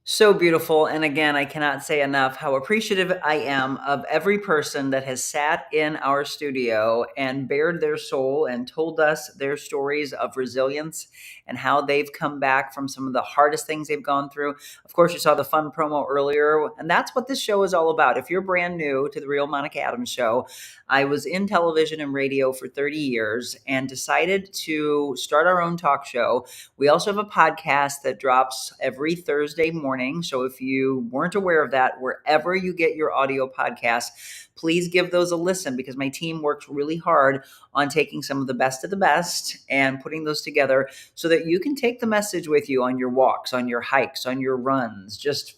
So beautiful. And again, I cannot say enough how appreciative I am of every person that has sat in our studio and bared their soul and told us their stories of resilience and how they've come back from some of the hardest things they've gone through. Of course, you saw the fun promo earlier, and that's what this show is all about. If you're brand new to the Real Monica Adams show, I was in television and radio for 30 years and decided to start our own talk show. We also have a podcast that drops every Thursday morning. So if you weren't aware of that, wherever you get your audio podcasts, please give those a listen because my team works really hard on taking some of the best and putting those together so that you can take the message with you on your walks, on your hikes, on your runs, just,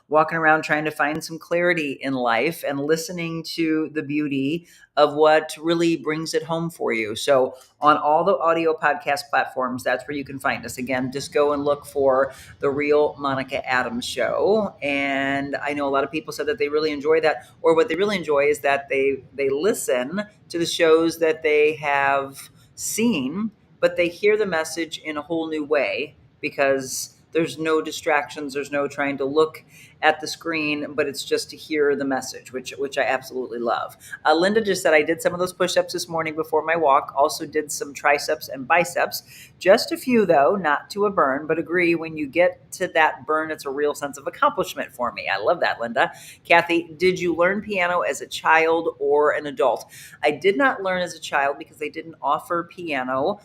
walking around trying to find some clarity in life and listening to the beauty of what really brings it home for you. So on all the audio podcast platforms, that's where you can find us. Again, just go and look for The Real Monica Adams Show. And I know a lot of people said that they really enjoy that, or what they really enjoy is that they listen to the shows that they have seen, but they hear the message in a whole new way because there's no distractions. There's no trying to look at the screen, but it's just to hear the message, which I absolutely love. Linda just said I did some of those push-ups this morning before my walk. Also did some triceps and biceps. Just a few though, not to a burn, but agree when you get to that burn, it's a real sense of accomplishment for me. I love that, Linda. Kathy, did you learn piano as a child or an adult? I did not learn as a child because they didn't offer piano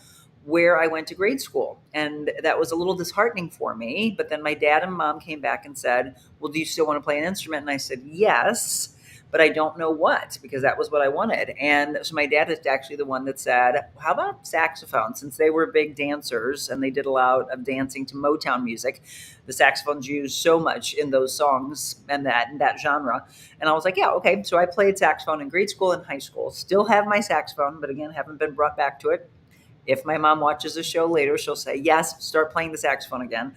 where I went to grade school. And that was a little disheartening for me. But then my dad and mom came back and said, well, do you still want to play an instrument? And I said, yes, but I don't know what, because that was what I wanted. And so my dad is actually the one that said, how about saxophone? Since they were big dancers and they did a lot of dancing to Motown music, the saxophone's used so much in those songs and that genre. And I was like, yeah, okay. So I played saxophone in grade school and high school. Still have my saxophone, but again, haven't been brought back to it. If my mom watches the show later, she'll say, yes, start playing the saxophone again.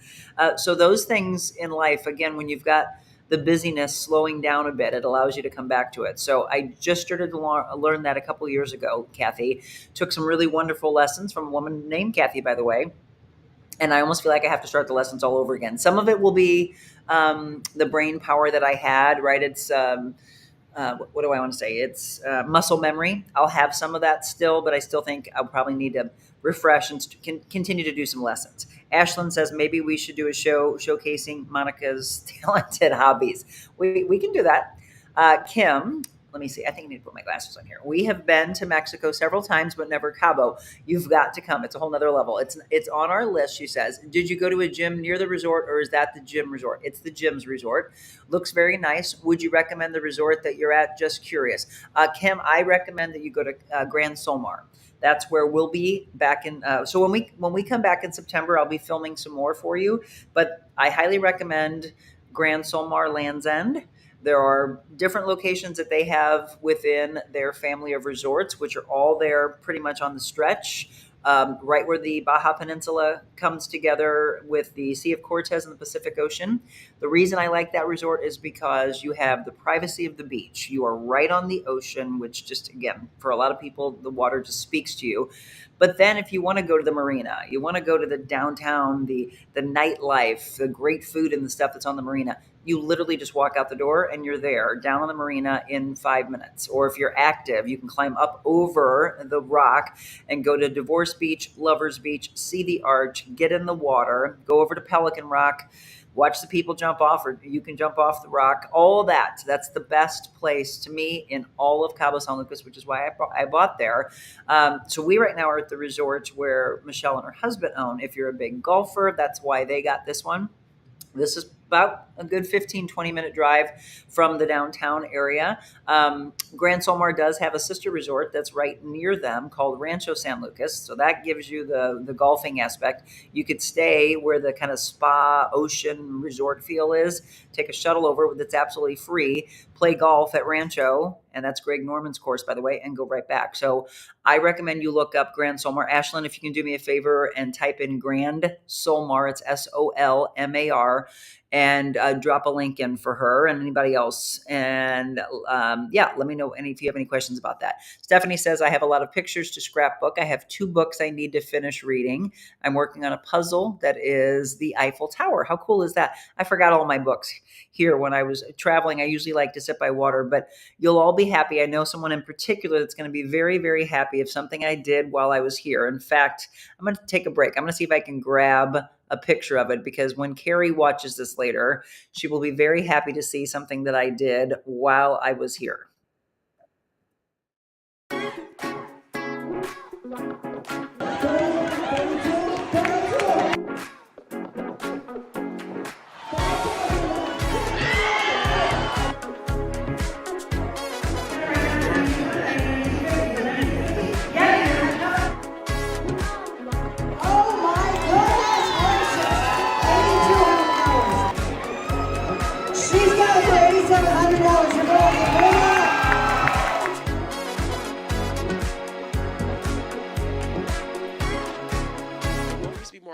So those things in life, again, when you've got the busyness slowing down a bit, it allows you to come back to it. So I just started to learn that a couple of years ago, Kathy. Took some really wonderful lessons from a woman named Kathy, by the way. And I almost feel like I have to start the lessons all over again. Some of it will be the brain power that I had, right? It's what do I want to say? It's muscle memory. I'll have some of that still, but I still think I'll probably need to refresh and continue to do some lessons. Ashlyn says maybe we should do a show showcasing Monica's talented hobbies. We can do that. Kim, let me see. I think I need to put my glasses on here. We have been to Mexico several times, but never Cabo. You've got to come. It's a whole nother level. It's on our list, she says. Did you go to a gym near the resort, or is that the gym resort? It's the gym's resort. Looks very nice. Would you recommend the resort that you're at? Just curious. Kim, I recommend that you go to Grand Solmar. That's where we'll be back in. So when we come back in September, I'll be filming some more for you. But I highly recommend Grand Solmar Land's End. There are different locations that they have within their family of resorts, which are all there pretty much on the stretch, right where the Baja Peninsula comes together with the Sea of Cortez and the Pacific Ocean. The reason I like that resort is because you have the privacy of the beach. You are right on the ocean, which just, again, for a lot of people, the water just speaks to you. But then if you want to go to the marina, you want to go to the downtown, the nightlife, the great food and the stuff that's on the marina, you literally just walk out the door and you're there down on the marina in 5 minutes. Or if you're active, you can climb up over the rock and go to Divorce Beach, Lovers Beach, see the arch, get in the water, go over to Pelican Rock, watch the people jump off, or you can jump off the rock, all that. That's the best place to me in all of Cabo San Lucas, which is why I bought there. So we right now are at the resort where Michelle and her husband own. If you're a big golfer, that's why they got this one. This is about a good 20 minute drive from the downtown area. Grand Solmar does have a sister resort that's right near them called Rancho San Lucas. So that gives you the golfing aspect. You could stay where the kind of spa ocean resort feel is, take a shuttle over that's absolutely free, play golf at Rancho, and that's Greg Norman's course, by the way, and go right back. So I recommend you look up Grand Solmar. Ashlyn, if you can do me a favor and type in Grand Solmar, it's Solmar, and drop a link in for her and anybody else. And let me know if you have any questions about that. Stephanie says, I have a lot of pictures to scrapbook. I have 2 books I need to finish reading. I'm working on a puzzle that is the Eiffel Tower. How cool is that? I forgot all my books here when I was traveling. I usually like to sit by water, but you'll all be happy. I know someone in particular that's going to be very, very happy of something I did while I was here. In fact, I'm going to take a break. I'm going to see if I can grab a picture of it, because when Carrie watches this later, she will be very happy to see something that I did while I was here.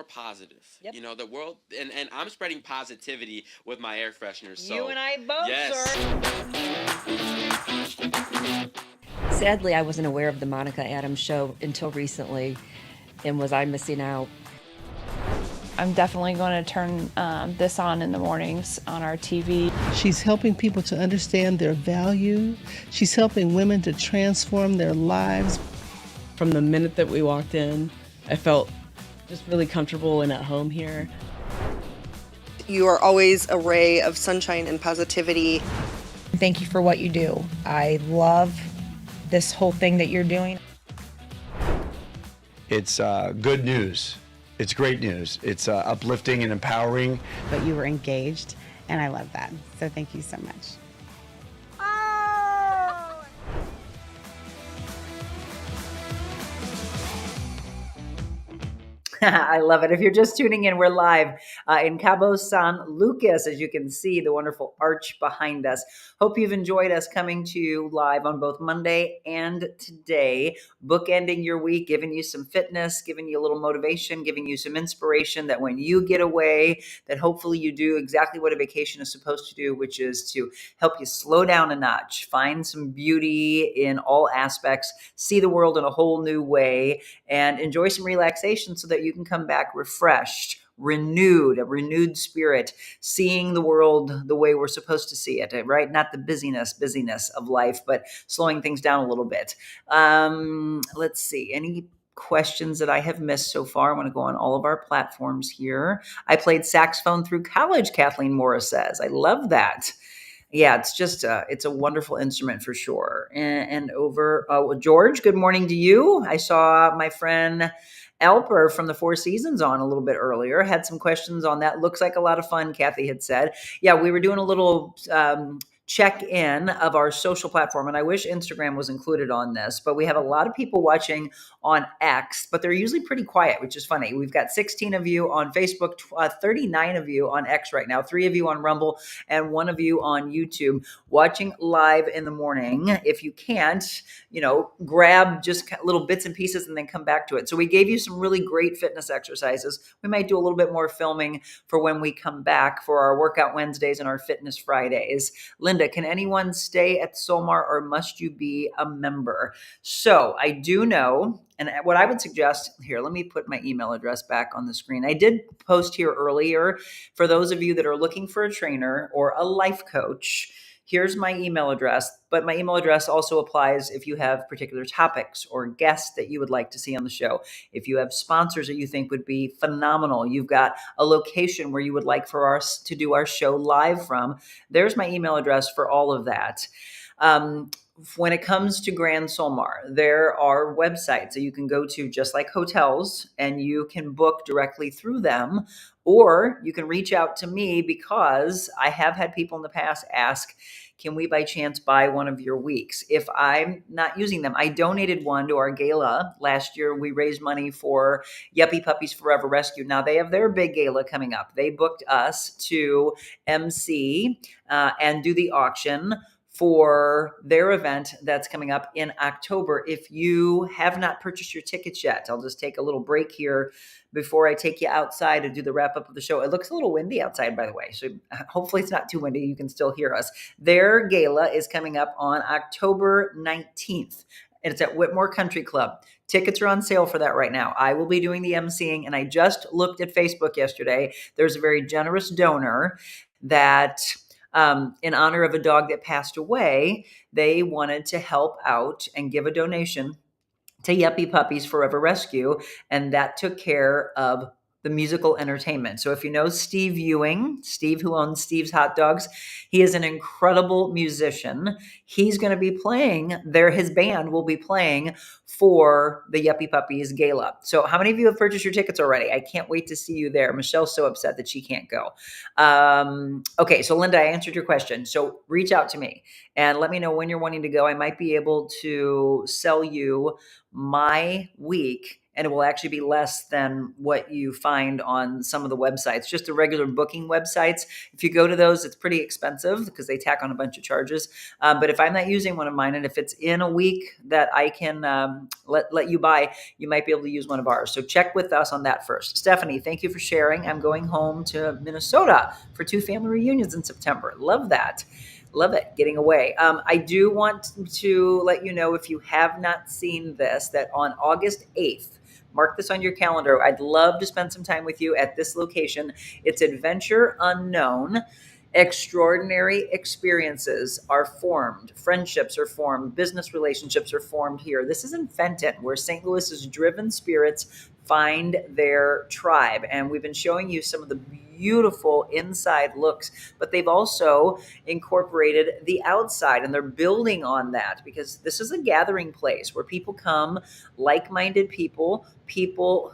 Positive. Yep. You know, the world, and I'm spreading positivity with my air fresheners. So you and I both, yes. Sir. Sadly, I wasn't aware of the Monica Adams show until recently, and was I missing out? I'm definitely going to turn this on in the mornings on our TV. She's helping people to understand their value. She's helping women to transform their lives. From the minute that we walked in, I felt just really comfortable and at home here. You are always a ray of sunshine and positivity. Thank you for what you do. I love this whole thing that you're doing. It's good news. It's great news. It's uplifting and empowering. But you were engaged, and I love that. So thank you so much. I love it. If you're just tuning in, we're live in Cabo San Lucas, as you can see the wonderful arch behind us. Hope you've enjoyed us coming to you live on both Monday and today, bookending your week, giving you some fitness, giving you a little motivation, giving you some inspiration that when you get away, that hopefully you do exactly what a vacation is supposed to do, which is to help you slow down a notch, find some beauty in all aspects, see the world in a whole new way, and enjoy some relaxation so that you can come back refreshed, renewed, a renewed spirit, seeing the world the way we're supposed to see it, right? Not the busyness of life, but slowing things down a little bit. Let's see. Any questions that I have missed so far? I want to go on all of our platforms here. I played saxophone through college, Kathleen Morris says. I love that. Yeah, it's just it's a wonderful instrument for sure. And over, George, good morning to you. I saw my friend Alper from the Four Seasons on a little bit earlier, had some questions on that. Looks like a lot of fun, Kathy had said. Yeah, we were doing a little check-in of our social platform, and I wish Instagram was included on this, but we have a lot of people watching on X, but they're usually pretty quiet, which is funny. We've got 16 of you on Facebook, 39 of you on X right now, 3 of you on Rumble, and 1 of you on YouTube watching live in the morning. If you can't, grab just little bits and pieces and then come back to it. So we gave you some really great fitness exercises. We might do a little bit more filming for when we come back for our Workout Wednesdays and our Fitness Fridays. Linda, can anyone stay at Solmar or must you be a member? So I do know, and what I would suggest here, let me put my email address back on the screen. I did post here earlier for those of you that are looking for a trainer or a life coach. Here's my email address, but my email address also applies if you have particular topics or guests that you would like to see on the show. If you have sponsors that you think would be phenomenal, you've got a location where you would like for us to do our show live from, there's my email address for all of that. When it comes to Grand Solmar, there are websites that you can go to just like hotels, and you can book directly through them, or you can reach out to me because I have had people in the past ask, can we by chance buy one of your weeks? If I'm not using them, I donated one to our gala last year. We raised money for Yuppie Puppies Forever Rescue. Now they have their big gala coming up. They booked us to MC and do the auction for their event that's coming up in October. If you have not purchased your tickets yet, I'll just take a little break here before I take you outside and do the wrap up of the show. It looks a little windy outside, by the way, so hopefully it's not too windy. You can still hear us. Their gala is coming up on October 19th. And it's at Whitmore Country Club. Tickets are on sale for that right now. I will be doing the emceeing, and I just looked at Facebook yesterday. There's a very generous donor that, in honor of a dog that passed away, they wanted to help out and give a donation to Yuppie Puppies Forever Rescue, and that took care of the musical entertainment. So if you know Steve Ewing, Steve who owns Steve's Hot Dogs, he is an incredible musician. He's going to be playing there. His band will be playing for the Yuppie Puppies Gala. So how many of you have purchased your tickets already? I can't wait to see you there. Michelle's so upset that she can't go. Okay, so Linda, I answered your question. So reach out to me and let me know when you're wanting to go. I might be able to sell you my week, and it will actually be less than what you find on some of the websites, just the regular booking websites. If you go to those, it's pretty expensive because they tack on a bunch of charges. But if I'm not using one of mine, and if it's in a week that I can let you buy, you might be able to use one of ours. So check with us on that first. Stephanie, thank you for sharing. I'm going home to Minnesota for 2 family reunions in September. Love that. Love it, getting away. I do want to let you know, if you have not seen this, that on August 8th, mark this on your calendar. I'd love to spend some time with you at this location. It's Adventure Unknown. Extraordinary experiences are formed. Friendships are formed. Business relationships are formed here. This is in Fenton, where St. Louis's driven spirits find their tribe. And we've been showing you some of the beautiful inside looks, but they've also incorporated the outside, and they're building on that because this is a gathering place where people come, like-minded people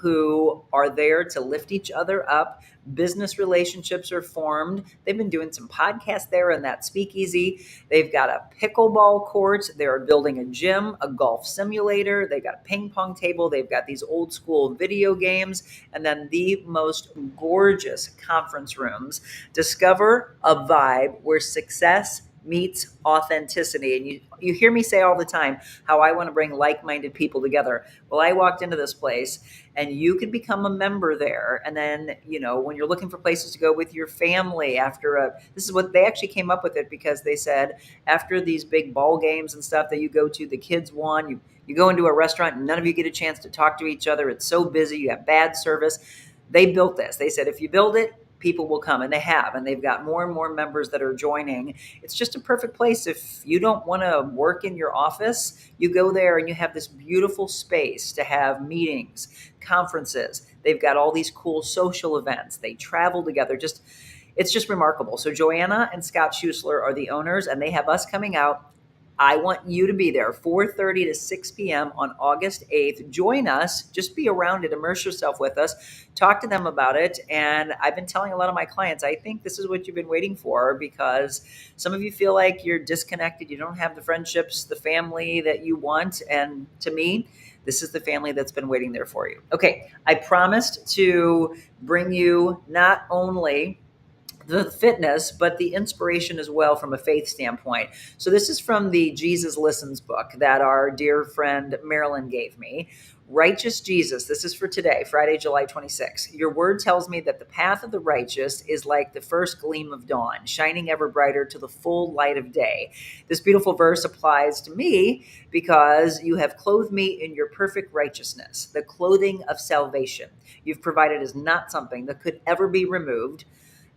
who are there to lift each other up. Business relationships are formed. They've been doing some podcasts there in that speakeasy. They've got a pickleball court. They're building a gym, a golf simulator. They've got a ping pong table. They've got these old school video games, and then the most gorgeous conference rooms. Discover a vibe where success meets authenticity. And you hear me say all the time how I want to bring like-minded people together. Well, I walked into this place, and you could become a member there. And then, when you're looking for places to go with your family this is what they actually came up with it, because they said after these big ball games and stuff that you go to, the kids won, you go into a restaurant and none of you get a chance to talk to each other. It's so busy. You have bad service. They built this. They said, if you build it, people will come, and they have, and they've got more and more members that are joining. It's just a perfect place. If you don't want to work in your office, you go there and you have this beautiful space to have meetings, conferences. They've got all these cool social events. They travel together. It's just remarkable. So Joanna and Scott Schusler are the owners, and they have us coming out. I want you to be there, 4:30 to 6 p.m. on August 8th. Join us. Just be around it. Immerse yourself with us. Talk to them about it. And I've been telling a lot of my clients, I think this is what you've been waiting for, because some of you feel like you're disconnected. You don't have the friendships, the family that you want. And to me, this is the family that's been waiting there for you. Okay, I promised to bring you not only the fitness, but the inspiration as well from a faith standpoint. So this is from the Jesus Listens book that our dear friend Marilyn gave me. Righteous Jesus, this is for today, Friday, July 26th. Your word tells me that the path of the righteous is like the first gleam of dawn, shining ever brighter to the full light of day. This beautiful verse applies to me because you have clothed me in your perfect righteousness. The clothing of salvation you've provided is not something that could ever be removed,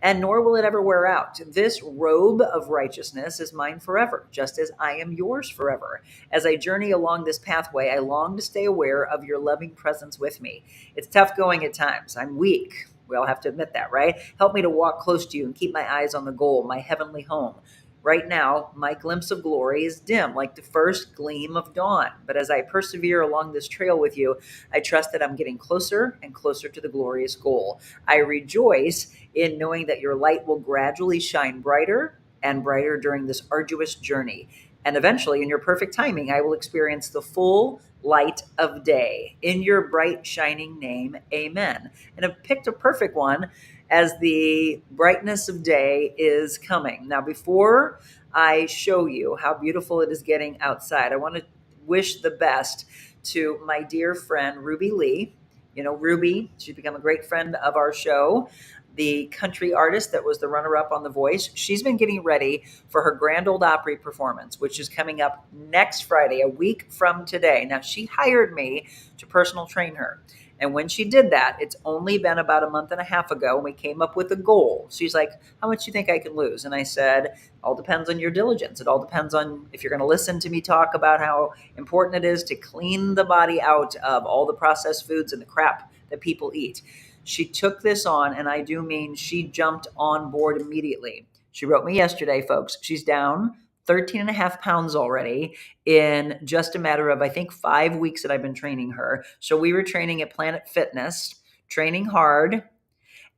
and nor will it ever wear out. This robe of righteousness is mine forever, just as I am yours forever. As I journey along this pathway, I long to stay aware of your loving presence with me. It's tough going at times. I'm weak. We all have to admit that, right? Help me to walk close to you and keep my eyes on the goal, my heavenly home. Right now, my glimpse of glory is dim, like the first gleam of dawn. But as I persevere along this trail with you, I trust that I'm getting closer and closer to the glorious goal. I rejoice in knowing that your light will gradually shine brighter and brighter during this arduous journey. And eventually, in your perfect timing, I will experience the full light of day. In your bright, shining name, amen. And I've picked a perfect one as the brightness of day is coming. Now, before I show you how beautiful it is getting outside, I want to wish the best to my dear friend, Ruby Lee. You know, Ruby, she's become a great friend of our show, the country artist that was the runner-up on The Voice. She's been getting ready for her Grand Ole Opry performance, which is coming up next Friday, a week from today. Now, she hired me to personal train her. And when she did that, it's only been about a month and a half ago, and we came up with a goal. She's like, how much do you think I can lose? And I said, all depends on your diligence. It all depends on if you're going to listen to me talk about how important it is to clean the body out of all the processed foods and the crap that people eat. She took this on, and I do mean she jumped on board immediately. She wrote me yesterday, folks. She's down 13 and a half pounds already in just a matter of, I think, 5 weeks that I've been training her. So we were training at Planet Fitness, training hard.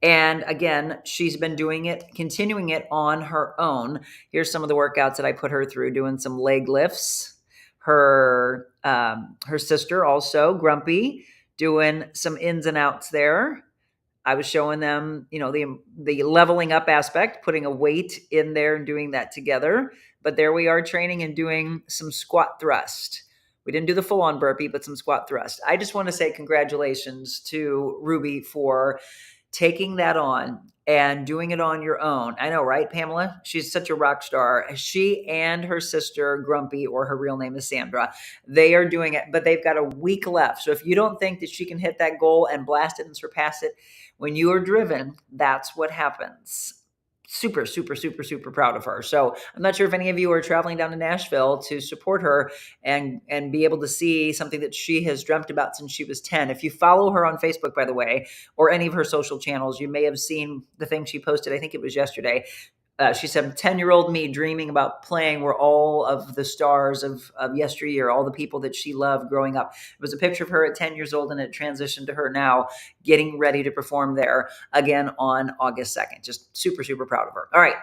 And again, she's been doing it, continuing it on her own. Here's some of the workouts that I put her through, doing some leg lifts. Her sister also, Grumpy, doing some ins and outs there. I was showing them, you know, the leveling up aspect, putting a weight in there and doing that together. But there we are training and doing some squat thrust. We didn't do the full on burpee, but some squat thrust. I just want to say congratulations to Ruby for taking that on and doing it on your own. I know, right, Pamela? She's such a rock star. She and her sister, Grumpy, or her real name is Sandra, they are doing it, but they've got a week left. So if you don't think that she can hit that goal and blast it and surpass it, when you are driven, that's what happens. Super, super, super, super proud of her. So I'm not sure if any of you are traveling down to Nashville to support her and be able to see something that she has dreamt about since she was 10. If you follow her on Facebook, by the way, or any of her social channels, you may have seen the thing she posted. I think it was yesterday. She said, 10-year-old me dreaming about playing where all of the stars of yesteryear, all the people that she loved growing up. It was a picture of her at 10 years old, and it transitioned to her now getting ready to perform there again on August 2nd. Just super, super proud of her. All right.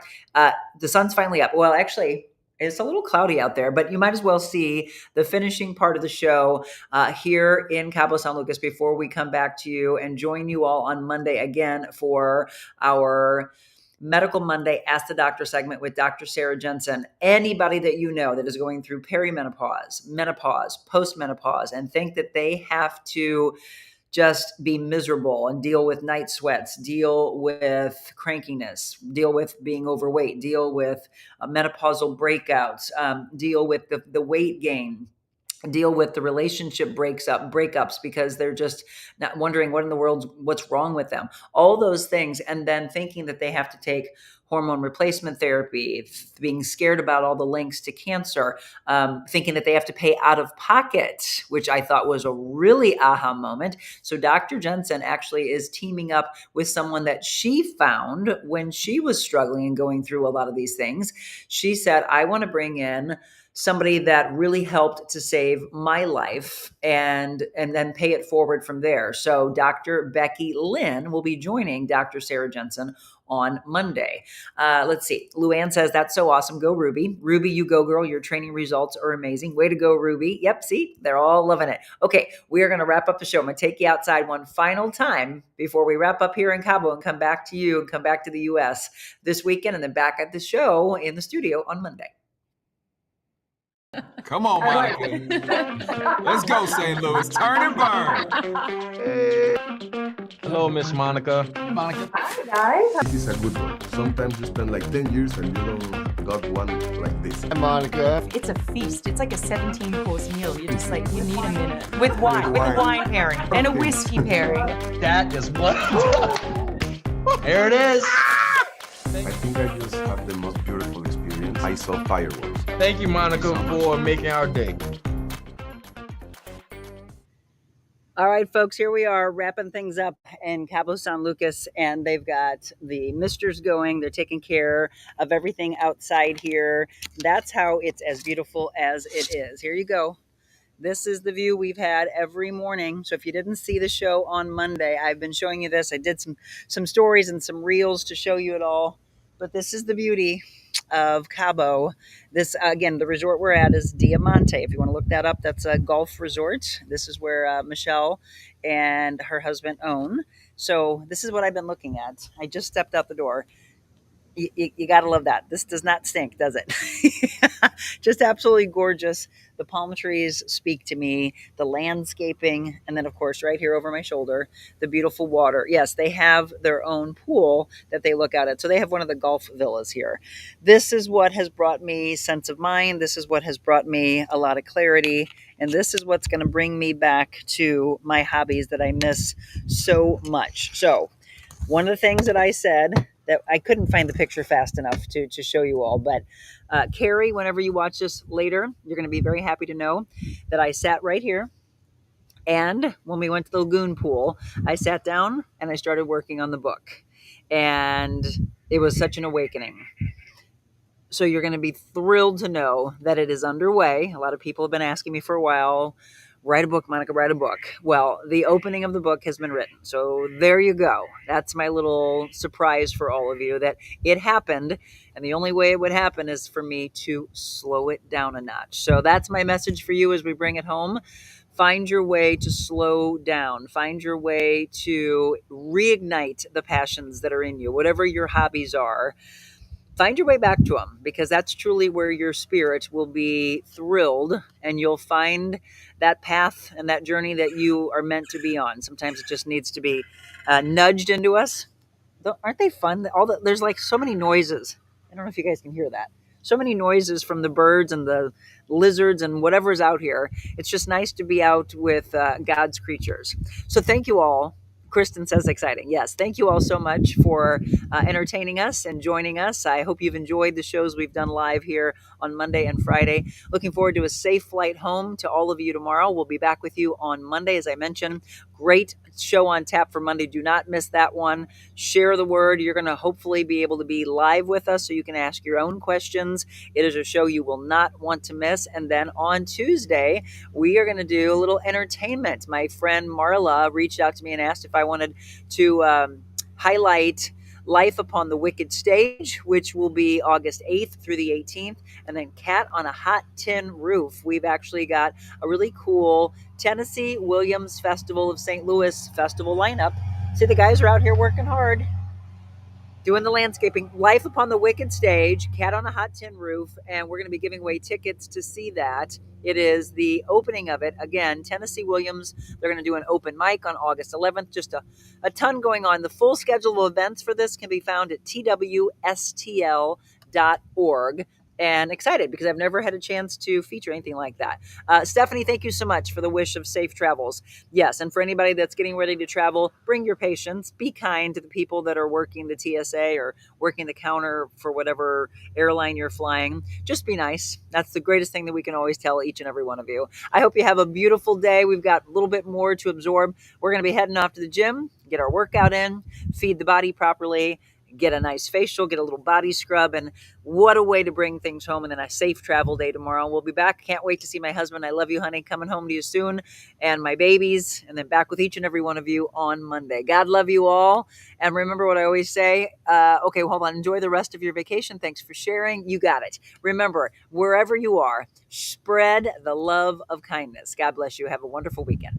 The sun's finally up. Well, actually, it's a little cloudy out there, but you might as well see the finishing part of the show here in Cabo San Lucas before we come back to you and join you all on Monday again for our Medical Monday Ask the Doctor segment with Dr. Sarah Jensen. Anybody that you know that is going through perimenopause, menopause, postmenopause, and think that they have to just be miserable and deal with night sweats, deal with crankiness, deal with being overweight, deal with menopausal breakouts, deal with the weight gain, deal with the relationship breakups because they're just not wondering what in the world, what's wrong with them, all those things. And then thinking that they have to take hormone replacement therapy, being scared about all the links to cancer, thinking that they have to pay out of pocket, which I thought was a really aha moment. So Dr. Jensen actually is teaming up with someone that she found when she was struggling and going through a lot of these things. She said, I want to bring in somebody that really helped to save my life and then pay it forward from there. So Dr. Becky Lynn will be joining Dr. Sarah Jensen on Monday. Let's see. Luann says, that's so awesome. Go Ruby. Ruby, you go girl. Your training results are amazing. Way to go, Ruby. Yep. See, they're all loving it. Okay. We are going to wrap up the show. I'm going to take you outside one final time before we wrap up here in Cabo and come back to you and come back to the US this weekend and then back at the show in the studio on Monday. Come on, Monica. Let's go, St. Louis. Turn and burn. Hello, Miss Monica. Monica. Hi, guys. This is a good one. Sometimes you spend like 10 years and you don't got one like this. Hi, Monica. It's a feast. It's like a 17-course meal. You just like, you need a minute. With wine. With a wine pairing. And a whiskey pairing. That is what. There it is. I think I just have the most beautiful experience. I saw fireworks. Thank you, Monica, for making our day. All right, folks, here we are wrapping things up in Cabo San Lucas, and they've got the misters going. They're taking care of everything outside here. That's how it's as beautiful as it is. Here you go. This is the view we've had every morning. So if you didn't see the show on Monday, I've been showing you this. I did some stories and some reels to show you it all. But this is the beauty of Cabo. This, again, the resort we're at is Diamante. If you want to look that up, that's a golf resort. This is where Michelle and her husband own. So this is what I've been looking at. I just stepped out the door. You got to love that. This does not stink, does it? Just absolutely gorgeous. The palm trees speak to me, the landscaping, and then, of course, right here over my shoulder, the beautiful water. Yes, they have their own pool that they look out at. So they have one of the golf villas here. This is what has brought me sense of mind. This is what has brought me a lot of clarity. And this is what's going to bring me back to my hobbies that I miss so much. So, one of the things that I said that I couldn't find the picture fast enough to show you all, but Carrie, whenever you watch this later, you're going to be very happy to know that I sat right here. And when we went to the lagoon pool, I sat down and I started working on the book. And it was such an awakening. So you're going to be thrilled to know that it is underway. A lot of people have been asking me for a while, write a book, Monica, write a book. Well, the opening of the book has been written. So there you go. That's my little surprise for all of you that it happened. And the only way it would happen is for me to slow it down a notch. So that's my message for you as we bring it home. Find your way to slow down. Find your way to reignite the passions that are in you, whatever your hobbies are. Find your way back to them, because that's truly where your spirit will be thrilled, and you'll find that path and that journey that you are meant to be on. Sometimes it just needs to be nudged into us. Aren't they fun? There's like so many noises. I don't know if you guys can hear that. So many noises from the birds and the lizards and whatever's out here. It's just nice to be out with God's creatures. So thank you all. Kristen says exciting. Yes. Thank you all so much for entertaining us and joining us. I hope you've enjoyed the shows we've done live here on Monday and Friday. Looking forward to a safe flight home to all of you tomorrow. We'll be back with you on Monday, as I mentioned. Great show on tap for Monday. Do not miss that one. Share the word. You're going to hopefully be able to be live with us so you can ask your own questions. It is a show you will not want to miss. And then on Tuesday, we are going to do a little entertainment. My friend Marla reached out to me and asked if I wanted to highlight Life Upon the Wicked Stage, which will be August 8th through the 18th, and then Cat on a Hot Tin Roof. We've actually got a really cool Tennessee Williams Festival of St. Louis festival lineup. See, the guys are out here working hard, doing the landscaping. Life Upon the Wicked Stage, Cat on a Hot Tin Roof, and we're going to be giving away tickets to see that. It is the opening of it. Again, Tennessee Williams, they're going to do an open mic on August 11th. Just a ton going on. The full schedule of events for this can be found at twstl.org. And excited because I've never had a chance to feature anything like that. Stephanie, thank you so much for the wish of safe travels. Yes, and for anybody that's getting ready to travel, bring your patience. Be kind to the people that are working the TSA or working the counter for whatever airline you're flying. Just be nice. That's the greatest thing that we can always tell each and every one of you. I hope you have a beautiful day. We've got a little bit more to absorb. We're going to be heading off to the gym, get our workout in, feed the body properly, get a nice facial, get a little body scrub, and what a way to bring things home. And then a safe travel day tomorrow. We'll be back. Can't wait to see my husband. I love you, honey. Coming home to you soon. And my babies. And then back with each and every one of you on Monday. God love you all. And remember what I always say. Okay, hold on. Enjoy the rest of your vacation. Thanks for sharing. You got it. Remember, wherever you are, spread the love of kindness. God bless you. Have a wonderful weekend.